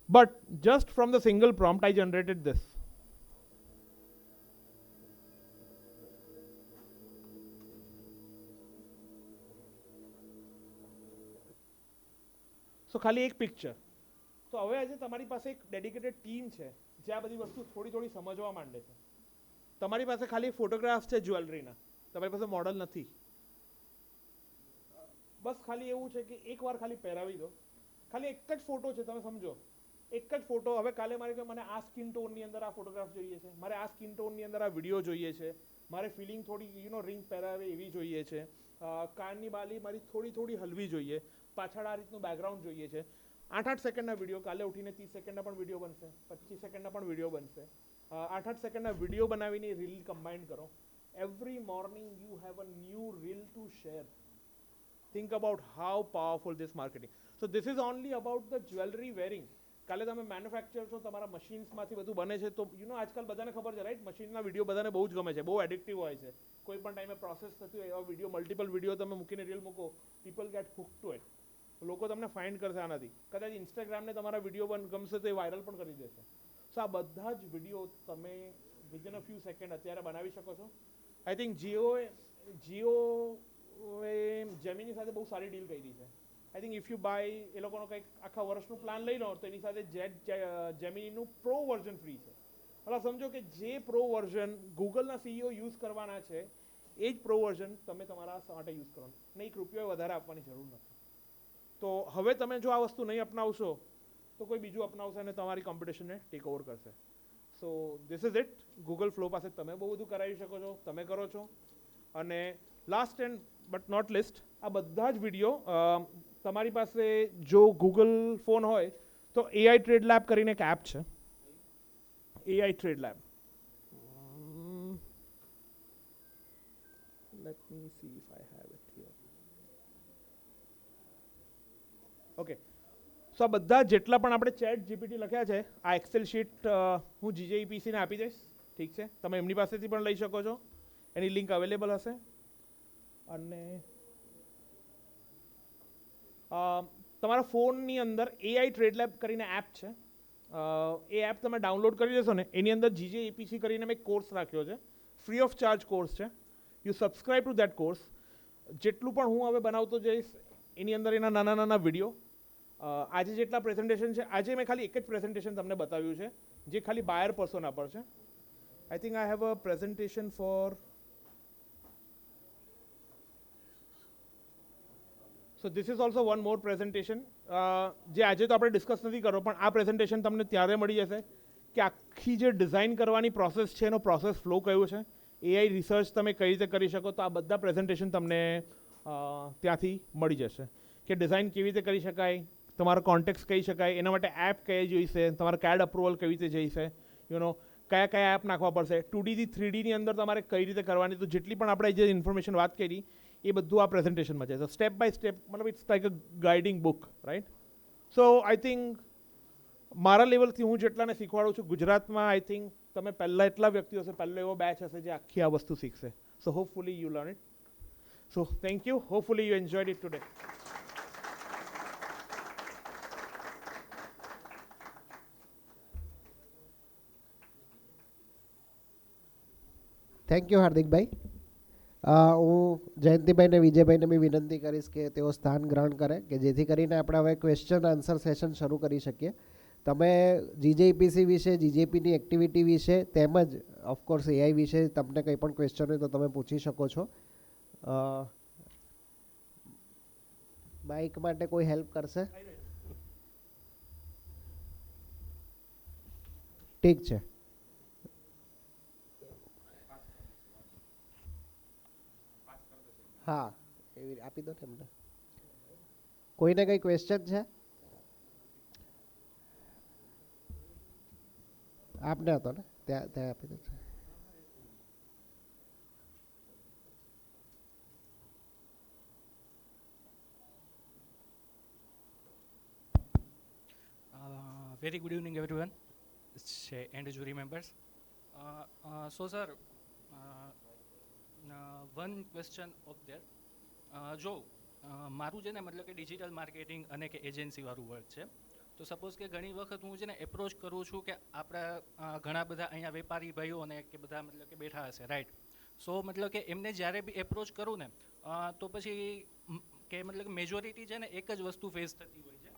But just from the single prompt I generated this. So ખાલી એક પિક્ચર. તો હવે આજે તમારી પાસે એક ડેડિકેટેડ ટીમ છે જે આ બધી વસ્તુ થોડી થોડી સમજવા માંડે છે. તમારી પાસે ખાલી ફોટોગ્રાફ્સ છે જ્વેલરીના, તમારી પાસે મોડલ નથી. બસ ખાલી એવું છે કે એકવાર ખાલી પહેરાવી દો. ખાલી એક જ ફોટો છે, તમે સમજો એક જ ફોટો. હવે કાલે મારે મને આ સ્કિન ટોનની અંદર આ ફોટોગ્રાફ જોઈએ છે, મારે આ સ્કિન ટોનની અંદર આ વિડીયો જોઈએ છે, મારે ફિલિંગ થોડી રિંગ પહેરાવે એવી જોઈએ છે, કાનની બાલી મારી થોડી થોડી હલવી જોઈએ. પાછળ આ રીતનું બેકગ્રાઉન્ડ જોઈએ છે, 8-8 સેકન્ડના વિડીયો, કાલે ઉઠીને 30 સેકન્ડના પણ વિડીયો બનશે, 25 સેકન્ડના પણ વિડીયો બનશે. 8-8 સેકન્ડના વિડીયો બનાવીને રીલ કમ્બાઇન કરો. Every morning you have a new reel two share. Think about how powerful this marketing. So this is only about the jewelry wearing. કાલે તમે મેન્યુફેક્ચર છો, તમારા મશીન્સમાંથી બધું બને છે, તો આજકાલ બધાને ખબર છે, રાઈટ? મશીનના વિડીયો બધાને બહુ જ ગમે છે, બહુ એડિક્ટિવ હોય છે. કોઈ પણ ટાઈમે પ્રોસેસ થતી હોય એવા વિડીયો, મલ્ટિપલ વિડીયો તમે મૂકીને રીલ મૂકો, people get hook to it. લોકો તમને ફાઇન્ડ કરશે આનાથી. કદાચ ઇન્સ્ટાગ્રામને તમારા વિડીયો ગમશે તો એ વાયરલ પણ કરી દેશે. સો આ બધા જ વિડીયો તમે વિધિન અ ફ્યુ સેકન્ડ અત્યારે બનાવી શકો છો. આઈ થિંક જીઓ જેમિની સાથે બહુ સારી ડીલ કરી છે. I think if you buy એ લોકોનો કંઈક આખા વર્ષનું પ્લાન લઈ લો તો એની સાથે જેમિનીનું પ્રો વર્ઝન ફ્રી છે. એટલે સમજો કે જે પ્રો વર્ઝન ગૂગલના સીઈઓ યુઝ કરવાના છે એ જ પ્રો વર્ઝન તમે તમારા માટે યુઝ કરવાનું, ને 1 રૂપિયો વધારે આપવાની જરૂર નથી. તો હવે તમે જો આ વસ્તુ નહીં અપનાવશો તો કોઈ બીજું અપનાવશે અને તમારી કોમ્પિટિશનને ટેક ઓવર કરશે. સો this is it. Google flow પાસે તમે બહુ બધું કરાવી શકો છો, તમે કરો છો. અને last and but not least, આ બધા જ વિડીયો તમારી પાસે જો ગૂગલ ફોન હોય તો AI ટ્રેડ લેબ કરીને એક એપ છે, AI trade lab. Let me see if I have it here. Okay, so આ બધા જેટલા પણ આપણે ચેટ જીપીટી લખ્યા છે, આ એક્સેલ શીટ હું GJEPCને આપી દઈશ, ઠીક છે? તમે એમની પાસેથી પણ લઈ શકો છો, એની લિંક અવેલેબલ હશે. અને તમારા ફોનની અંદર AI ટ્રેડ લેબ કરીને એપ છે, એ એપ તમે ડાઉનલોડ કરી લેશો ને, એની અંદર GJEPC કરીને મેં કોર્સ રાખ્યો છે, ફ્રી ઓફ ચાર્જ કોર્સ છે. You subscribe two that course. જેટલું પણ હું હવે બનાવતો જઈશ એની અંદર એના નાના નાના વિડીયો, આજે જેટલા પ્રેઝન્ટેશન છે, આજે મેં ખાલી એક જ પ્રેઝન્ટેશન તમને બતાવ્યું છે જે ખાલી બાયર પર્સોના પર છે. I think I have a presentation for, so this is also one more presentation જે આજે તો આપણે ડિસ્કસ નથી કરો, પણ આ પ્રેઝન્ટેશન તમને ત્યારે મળી જશે કે આખી જે ડિઝાઇન કરવાની પ્રોસેસ છે એનો પ્રોસેસ ફ્લો કયો છે, AI રિસર્ચ તમે કઈ રીતે કરી શકો. તો આ બધા પ્રેઝન્ટેશન તમને ત્યાંથી મળી જશે કે ડિઝાઇન કેવી રીતે કરી શકાય, તમારો કોન્ટેક્ટ કહી શકાય, એના માટે એપ કઈ જોઈશે, તમારે CAD અપ્રુવલ કેવી રીતે જઈશે, કયા કયા એપ નાખવા પડશે, 2D થી 3D ની અંદર તમારે કઈ રીતે કરવાની. તો જેટલી પણ આપણે જે ઇન્ફોર્મેશન વાત કરી એ બધું આ પ્રેઝન્ટેશનમાં છે. તો સ્ટેપ બાય સ્ટેપ, મતલબ it's like a guiding book, right? So I think મારા લેવલથી હું જેટલાને શીખવાડું છું ગુજરાતમાં, આઈ થિંક તમે પહેલાં એટલા વ્યક્તિઓ હશે, પહેલો એવો બેચ હશે જે આખી આ વસ્તુ શીખશે. So hopefully you learn it. So thank you. Hopefully you enjoyed it today. Thank you Hardikbhai. હું જયંતિભાઈ અને વિજયભાઈને બી વિનંતી કરીશ કે તેઓ સ્થાન ગ્રહણ કરે, કે જેથી કરીને આપણે હવે ક્વેશ્ચન આન્સર સેશન શરૂ કરી શકીએ. તમે GJEPC વિશે, GJPની એક્ટિવિટી વિશે તેમજ ઓફકોર્સ AI વિશે તમને કંઈ પણ ક્વેશ્ચન હોય તો તમે પૂછી શકો છો. માઇક માટે કોઈ હેલ્પ કરશે? ઠીક છે. હા, એવી આપી દો ને એમને. કોઈને કંઈ ક્વેશ્ચન છે? આપને હતો ને, ત્યાં ત્યાં આપી દો. Very good evening, everyone. It's and jury members. So, sir, one question of there. જો મારું છે ને મતલબ કે ડિજિટલ માર્કેટિંગ અને કે એજન્સીવાળું વર્ક છે, તો સપોઝ કે ઘણી વખત હું છે ને એપ્રોચ કરું છું કે આપણા ઘણા બધા અહીંયા વેપારી ભાઈઓ અને કે બધા મતલબ કે બેઠા હશે, રાઈટ? સો મતલબ કે એમને જ્યારે બી એપ્રોચ કરું ને તો પછી કે મતલબ કે મેજોરિટી છે ને એક જ વસ્તુ ફેસ થતી હોય છે.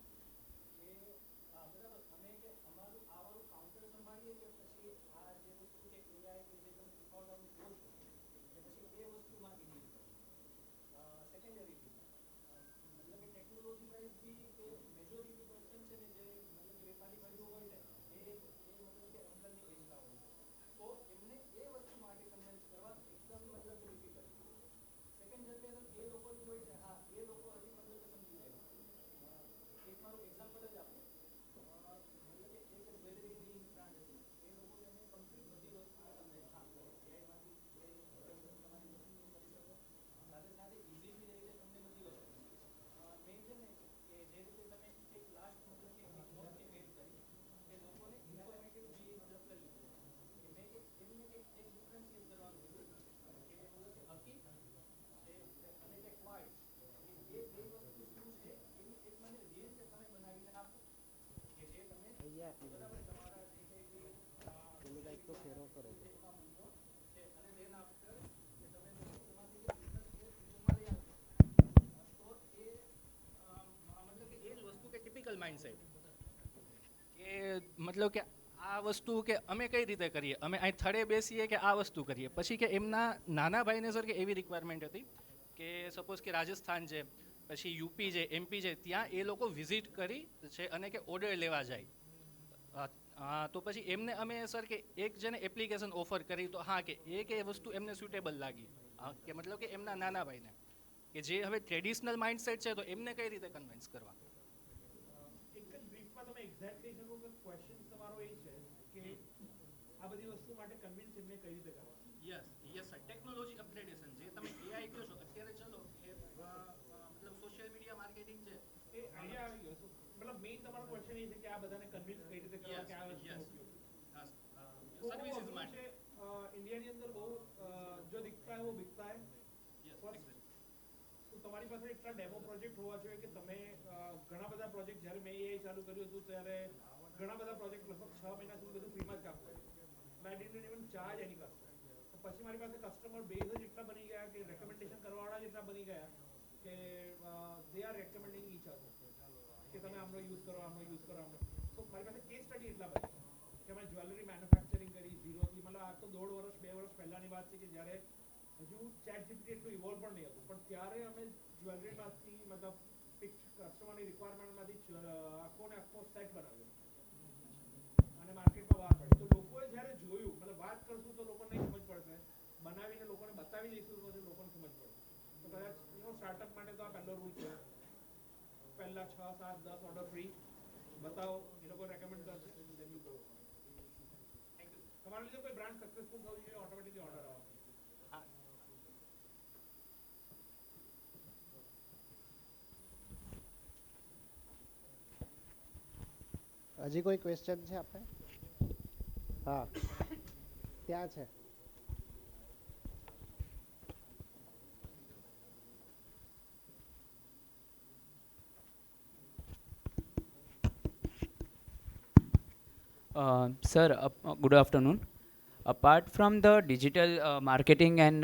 મતલબ કે એ જ વસ્તુ કે ટિપિકલ માઇન્ડસેટ કે મતલબ કે આ વસ્તુ કે અમે કઈ રીતે કરીએ, અમે અહીં થડે બેસીએ કે આ વસ્તુ કરીએ. પછી કે એમના નાના ભાઈને સર કે એવી રિક્વાયરમેન્ટ હતી કે સપોઝ કે રાજસ્થાન છે, પછી યુપી છે, એમપી છે, ત્યાં એ લોકો વિઝિટ કરી છે અને કે ઓર્ડર લેવા જાય. તો પછી એમને અમે સર કે એક જેને એપ્લિકેશન ઓફર કરી તો હા કે એ વસ્તુ એમને સુટેબલ લાગી કે મતલબ કે એમના નાના ભાઈને કે જે હવે ટ્રેડિશનલ માઇન્ડસેટ છે તો એમને કઈ રીતે કન્વિન્સ કરવા. એક જ બ્રીફમાં તમે એક્ઝેક્ટ કહી શકો કે ક્વેશ્ચન તમારો એ છે કે આ બધી વસ્તુ માટે કન્વિન્સ એમને કઈ રીતે કરવા. યસ સર, ટેકનોલોજી અપગ્રેડેશન જે તમે એઆઈ કહો છો અત્યારે, ચલો એ મતલબ સોશિયલ મીડિયા માર્કેટિંગ છે એ આઈડિયા આવી ગયો. મતલબ મેઇન તમારો ક્વેશ્ચન એ છે કે આ બધાને કન્વિન્સ કઈ રીતે કરવા કે આ વસ્તુનો ઉપયોગ. સર્વિસીસ માટે. इंडिया ની અંદર બહુ જો દિખતા है वो बिकता है. તો તમારી પાસે એટલા ડેમો પ્રોજેક્ટ હોવા જોઈએ કે તમે ઘણા બધા પ્રોજેક્ટ જ્યારે મેં એ ચાલુ કર્યું હતું ત્યારે ઘણા બધા પ્રોજેક્ટ લગભગ 6 મહિના સુધી બધું ફ્રીમાં જ કામ કર્યું. આઈ didn't even charge any customer. તો પછી મારી પાસે કસ્ટમર બેઝ જ એટલા બની ગયા કે રેકમેન્ડેશન કરવાવાળા જ એટલા બની ગયા કે દે આર રેકમેન્ડિંગ ઈચ અધર કે તમે આમનો યુઝ કરો, આમનો યુઝ કરો, આમનો. તો મારી પાસે કેસ સ્ટડી એટલા બની કે અમે જ્વેલરી મેન્યુફેક્ચરિંગ કરી ઝીરોથી. મતલબ આ તો 1.5 વર્ષ 2 વર્ષ પહેલાની વાત છે કે જ્યારે હજુ ચેટ જીપીટી એટલું ઇવોલ્વ પણ નહીં હતું, પણ ત્યારે અમે જ્વેલરીમાંથી મતલબ કસ્ટમરની રિક્વાયરમેન્ટમાંથી આખો ને આખો સેટ બનાવ્યો અને માર્કેટમાં બહાર પાડ્યો. તો લોકોએ જ્યારે જોયું, મતલબ વાત કરશું તો લોકોને સમજ પડશે, બનાવીને લોકોને બતાવી દઈશું તો લોકોને સમજ પડશે. તો કદાચ સ્ટાર્ટઅપ માટે તો આ પહેલો રૂલ છે, પહેલા 6, 7, 10 ઓર્ડર ફ્રી બતાવો, એ લોકો રેકમેન્ડ કરશે. તમારા લીધે કોઈ બ્રાન્ડ સક્સેસફુલ થવું જોઈએ, ઓટોમેટિકલી ઓર્ડર આવે. હજી કોઈ ક્વેશ્ચન છે આપણે? હા, ત્યાં છે. Sir, good afternoon. Apart from the digital marketing and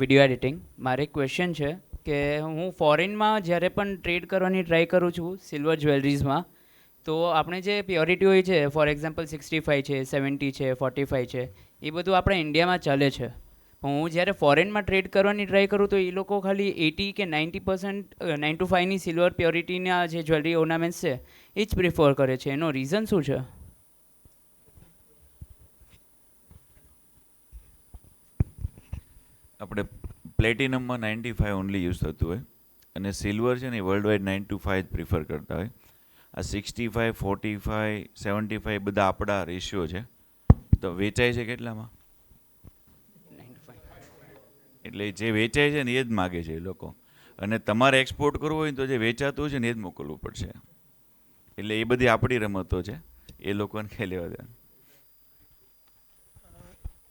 video editing, મારે ક્વેશ્ચન છે કે હું ફોરેનમાં જ્યારે પણ ટ્રેડ કરવાની ટ્રાય કરું છું સિલ્વર જ્વેલરીઝમાં, તો આપણે જે પ્યોરિટી હોય છે, ફોર એક્ઝામ્પલ 65 છે, 70 છે, 45 છે, એ બધું આપણે ઇન્ડિયામાં ચાલે છે. પણ હું જ્યારે ફોરેનમાં ટ્રેડ કરવાની ટ્રાય કરું તો એ લોકો ખાલી 80 કે 90% 9 to 5ની સિલ્વર પ્યોરિટીના જે જ્વેલરી ઓર્નામેન્ટ્સ છે એ જ પ્રિફર કરે છે. એનો રીઝન શું છે? આપણે પ્લેટિનમમાં 95 ઓનલી યુઝ થતું હોય અને સિલ્વર છે ને વર્લ્ડ વાઇડ 9 to 5 જ પ્રિફર કરતા હોય. આ 65, 45, 75 બધા આપણા રેશિયો છે. તો વેચાય છે કેટલામાં? 95. એટલે જે વેચાય છે ને એ જ માગે છે એ લોકો. અને તમારે એક્સપોર્ટ કરવું હોય તો જે વેચાતું હોય છે ને એ જ મોકલવું પડશે. એટલે એ બધી આપણી રમતો છે, એ લોકોને ખેલ લેવા દે.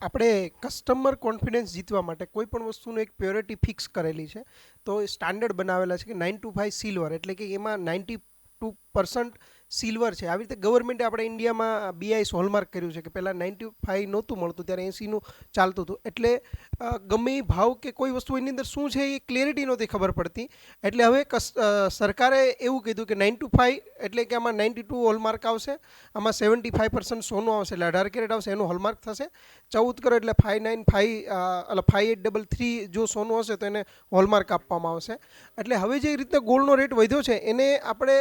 આપણે કસ્ટમર કોન્ફિડન્સ જીતવા માટે કોઈ પણ વસ્તુનું એક પ્યોરિટી ફિક્સ કરેલી છે, તો સ્ટાન્ડર્ડ બનાવેલા છે કે 9 to 5 સિલ્વર, એટલે કે એમાં 92% સિલ્વર છે. આવી રીતે ગવર્મેન્ટે આપણે ઇન્ડિયામાં BIS હોલમાર્ક કર્યું છે કે પહેલાં 95 નહોતું મળતું, ત્યારે 80નું ચાલતું હતું. એટલે ગમે એ ભાવ કે કોઈ વસ્તુ એની અંદર શું છે એ ક્લેરિટી નહોતી ખબર પડતી. એટલે હવે સરકારે એવું કીધું કે 9 to 5 એટલે કે આમાં 92 હોલમાર્ક આવશે, આમાં 75% સોનું આવશે એટલે 18 કેરેટ આવશે, એનું હોલમાર્ક થશે. 14 કરો એટલે 595 એટલે 5833 જો સોનું હશે તો એને હોલમાર્ક આપવામાં આવશે. એટલે હવે જે રીતે ગોલ્ડનો રેટ વધ્યો છે એને આપણે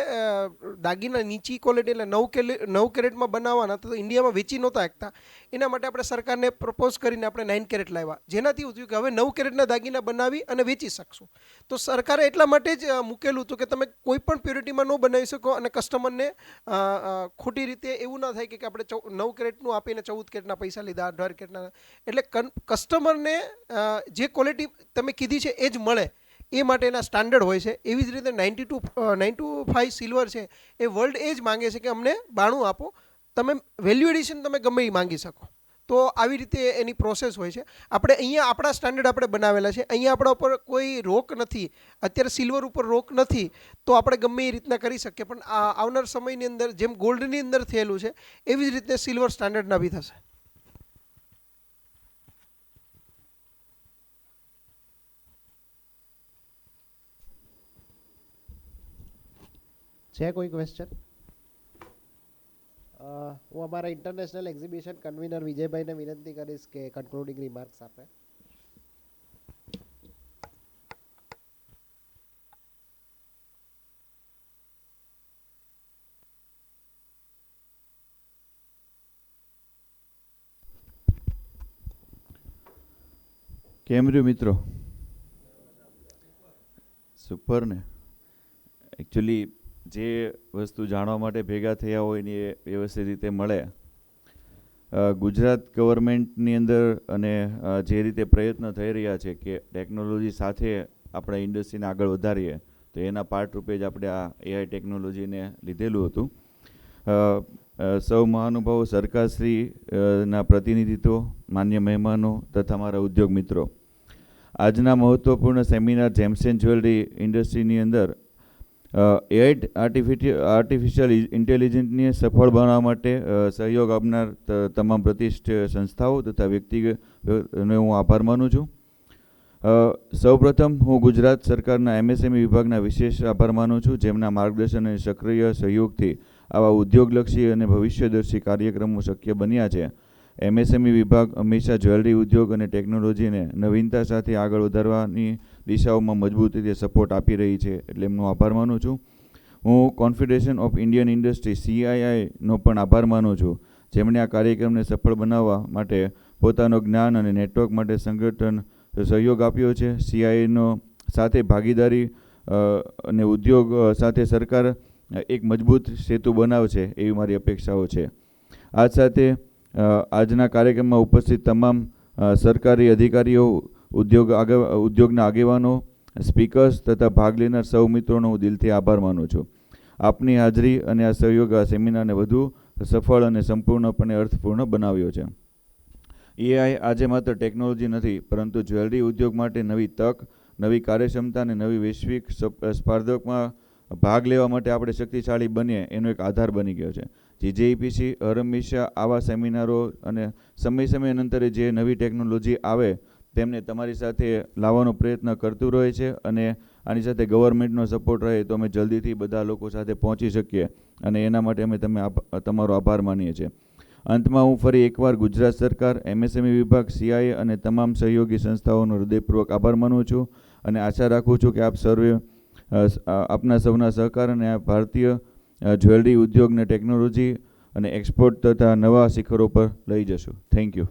દાગીના નીચે નીચી ક્વોલિટી એટલે 9 કેરેટમાં બનાવવાના તો ઇન્ડિયામાં વેચી નહોતા શકતા. એના માટે આપણે સરકારને પ્રપોઝ કરીને આપણે 9 કેરેટ લાવ્યા, જેનાથી એવું થયું કે હવે 9 કેરેટના દાગીના બનાવી અને વેચી શકશું. તો સરકારે એટલા માટે જ મૂકેલું હતું કે તમે કોઈ પણ પ્યોરિટીમાં ન બનાવી શકો અને કસ્ટમરને ખોટી રીતે એવું ના થાય કે આપણે 9 કેરેટનું આપીને 14 કેરેટના પૈસા લીધા, 18 કેરેટના. એટલે કસ્ટમરને જે ક્વોલિટી તમે કીધી છે એ જ મળે એ માટેના સ્ટાન્ડર્ડ હોય છે. એવી જ રીતે 925 સિલ્વર છે એ વર્લ્ડ એ જ માંગે છે કે અમને 92 આપો, તમે વેલ્યુ એડિશન તમે ગમે એ માંગી શકો. તો આવી રીતે એની પ્રોસેસ હોય છે. આપણે અહીંયા આપણા સ્ટાન્ડર્ડ આપણે બનાવેલા છે, અહીંયા આપણા ઉપર કોઈ રોક નથી. અત્યારે સિલ્વર ઉપર રોક નથી તો આપણે ગમે એ રીતના કરી શકીએ, પણ આવનાર સમયની અંદર જેમ ગોલ્ડની અંદર થયેલું છે એવી જ રીતે સિલ્વર સ્ટાન્ડર્ડના બી થશે. છે કોઈ ક્વેશ્ચન? હું અમારા ઇન્ટરનેશનલ એક્ઝિબિશન કન્વીનર વિજયભાઈને વિનંતી કરીશ કે કન્ક્લુડિંગ રિમાર્ક્સ આપે. કેમ રહ્યું મિત્રો? સુપર ને. એકચ્યુઅલી જે વસ્તુ જાણવા માટે ભેગા થયા હોય ને એ વ્યવસ્થિત રીતે મળે. ગુજરાત ગવર્મેન્ટની અંદર અને જે રીતે પ્રયત્ન થઈ રહ્યા છે કે ટેકનોલોજી સાથે આપણે ઇન્ડસ્ટ્રીને આગળ વધારીએ, તો એના પાર્ટ રૂપે જ આપણે આ એઆઈ ટેકનોલોજીને લીધેલું હતું. સૌ મહાનુભાવો, સરકારશ્રી ના પ્રતિનિધિત્વ, માન્ય મહેમાનો તથા મારા ઉદ્યોગ મિત્રો, આજના મહત્વપૂર્ણ સેમિનાર જેમ્સ એન્ડ જ્વેલરી ઇન્ડસ્ટ્રીની અંદર એઆઈ આર્ટિફિશિયલ ઇન્ટેલિજન્સને સફળ બનાવવા માટે સહયોગ આપનાર તમામ પ્રતિષ્ઠિત સંસ્થાઓ તથા વ્યક્તિગતનો હું આભાર માનું છું. સૌપ્રથમ હું ગુજરાત સરકારના એમએસએમઈ વિભાગના વિશેષ આભાર માનું છું, જેમના માર્ગદર્શન અને સક્રિય સહયોગથી આવા ઉદ્યોગલક્ષી અને ભવિષ્યદર્શી કાર્યક્રમો શક્ય બન્યા છે. એમએસએમઈ વિભાગ હંમેશા જ્વેલરી ઉદ્યોગ અને ટેકનોલોજીને નવીનતા સાથે આગળ વધારવાની દિશાઓમાં મજબૂત રીતે સપોર્ટ આપી રહી છે, એટલે એમનો આભાર માનું છું. હું કોન્ફેડરેશન ઓફ ઇન્ડિયન ઇન્ડસ્ટ્રી CIIનો પણ આભાર માનું છું, જેમણે આ કાર્યક્રમને સફળ બનાવવા માટે પોતાનો જ્ઞાન અને નેટવર્ક માટે સંગઠન સહયોગ આપ્યો છે. CIIનો સાથે ભાગીદારી અને ઉદ્યોગ સાથે સરકાર એક મજબૂત સેતુ બનાવશે એવી મારી અપેક્ષાઓ છે. આ સાથે આજના કાર્યક્રમમાં ઉપસ્થિત તમામ સરકારી અધિકારીઓ, ઉદ્યોગના આગેવાનો, સ્પીકર્સ તથા ભાગ લેનાર સૌ મિત્રોનો હું દિલથી આભાર માનું છું. આપની હાજરી અને આ સહયોગ આ સેમિનારને વધુ સફળ અને સંપૂર્ણપણે અર્થપૂર્ણ બનાવ્યો છે. એઆઈ આજે માત્ર ટેકનોલોજી નથી, પરંતુ જ્વેલરી ઉદ્યોગ માટે નવી તક, નવી કાર્યક્ષમતા અને નવી વૈશ્વિક સ્પર્ધકમાં ભાગ લેવા માટે આપણે શક્તિશાળી બનીએ એનો એક આધાર બની ગયો છે. GJEPC હંમેશા આવા સેમિનારો અને સમય અંતરે જે નવી ટેકનોલોજી આવે તેમને તમારી સાથે લાવવાનો પ્રયત્ન કરતું રહે છે, અને આની સાથે ગવર્મેન્ટનો સપોર્ટ રહે તો અમે જલ્દીથી બધા લોકો સાથે પહોંચી શકીએ, અને એના માટે અમે તમારો આભાર માનીએ છીએ. અંતમાં હું ફરી એકવાર ગુજરાત સરકાર, એમએસએમઈ વિભાગ, CII અને તમામ સહયોગી સંસ્થાઓનો હૃદયપૂર્વક આભાર માનું છું, અને આશા રાખું છું કે આપ સર્વે આપના સૌના સહકાર અને આ ભારતીય જ્વેલરી ઉદ્યોગને ટેકનોલોજી અને એક્સપોર્ટ તથા નવા શિખરો પર લઈ જશું. Thank you.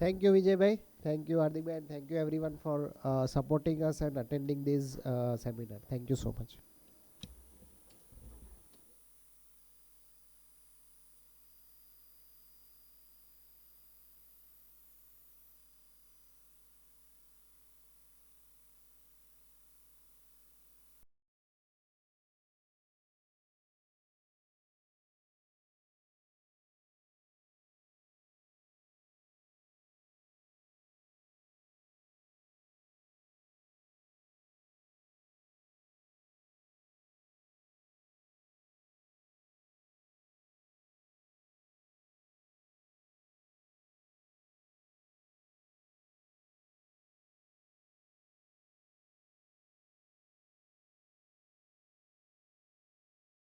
Thank you, Vijay. Thank you, Hardik, and thank you everyone for supporting us and attending this seminar. Thank you so much.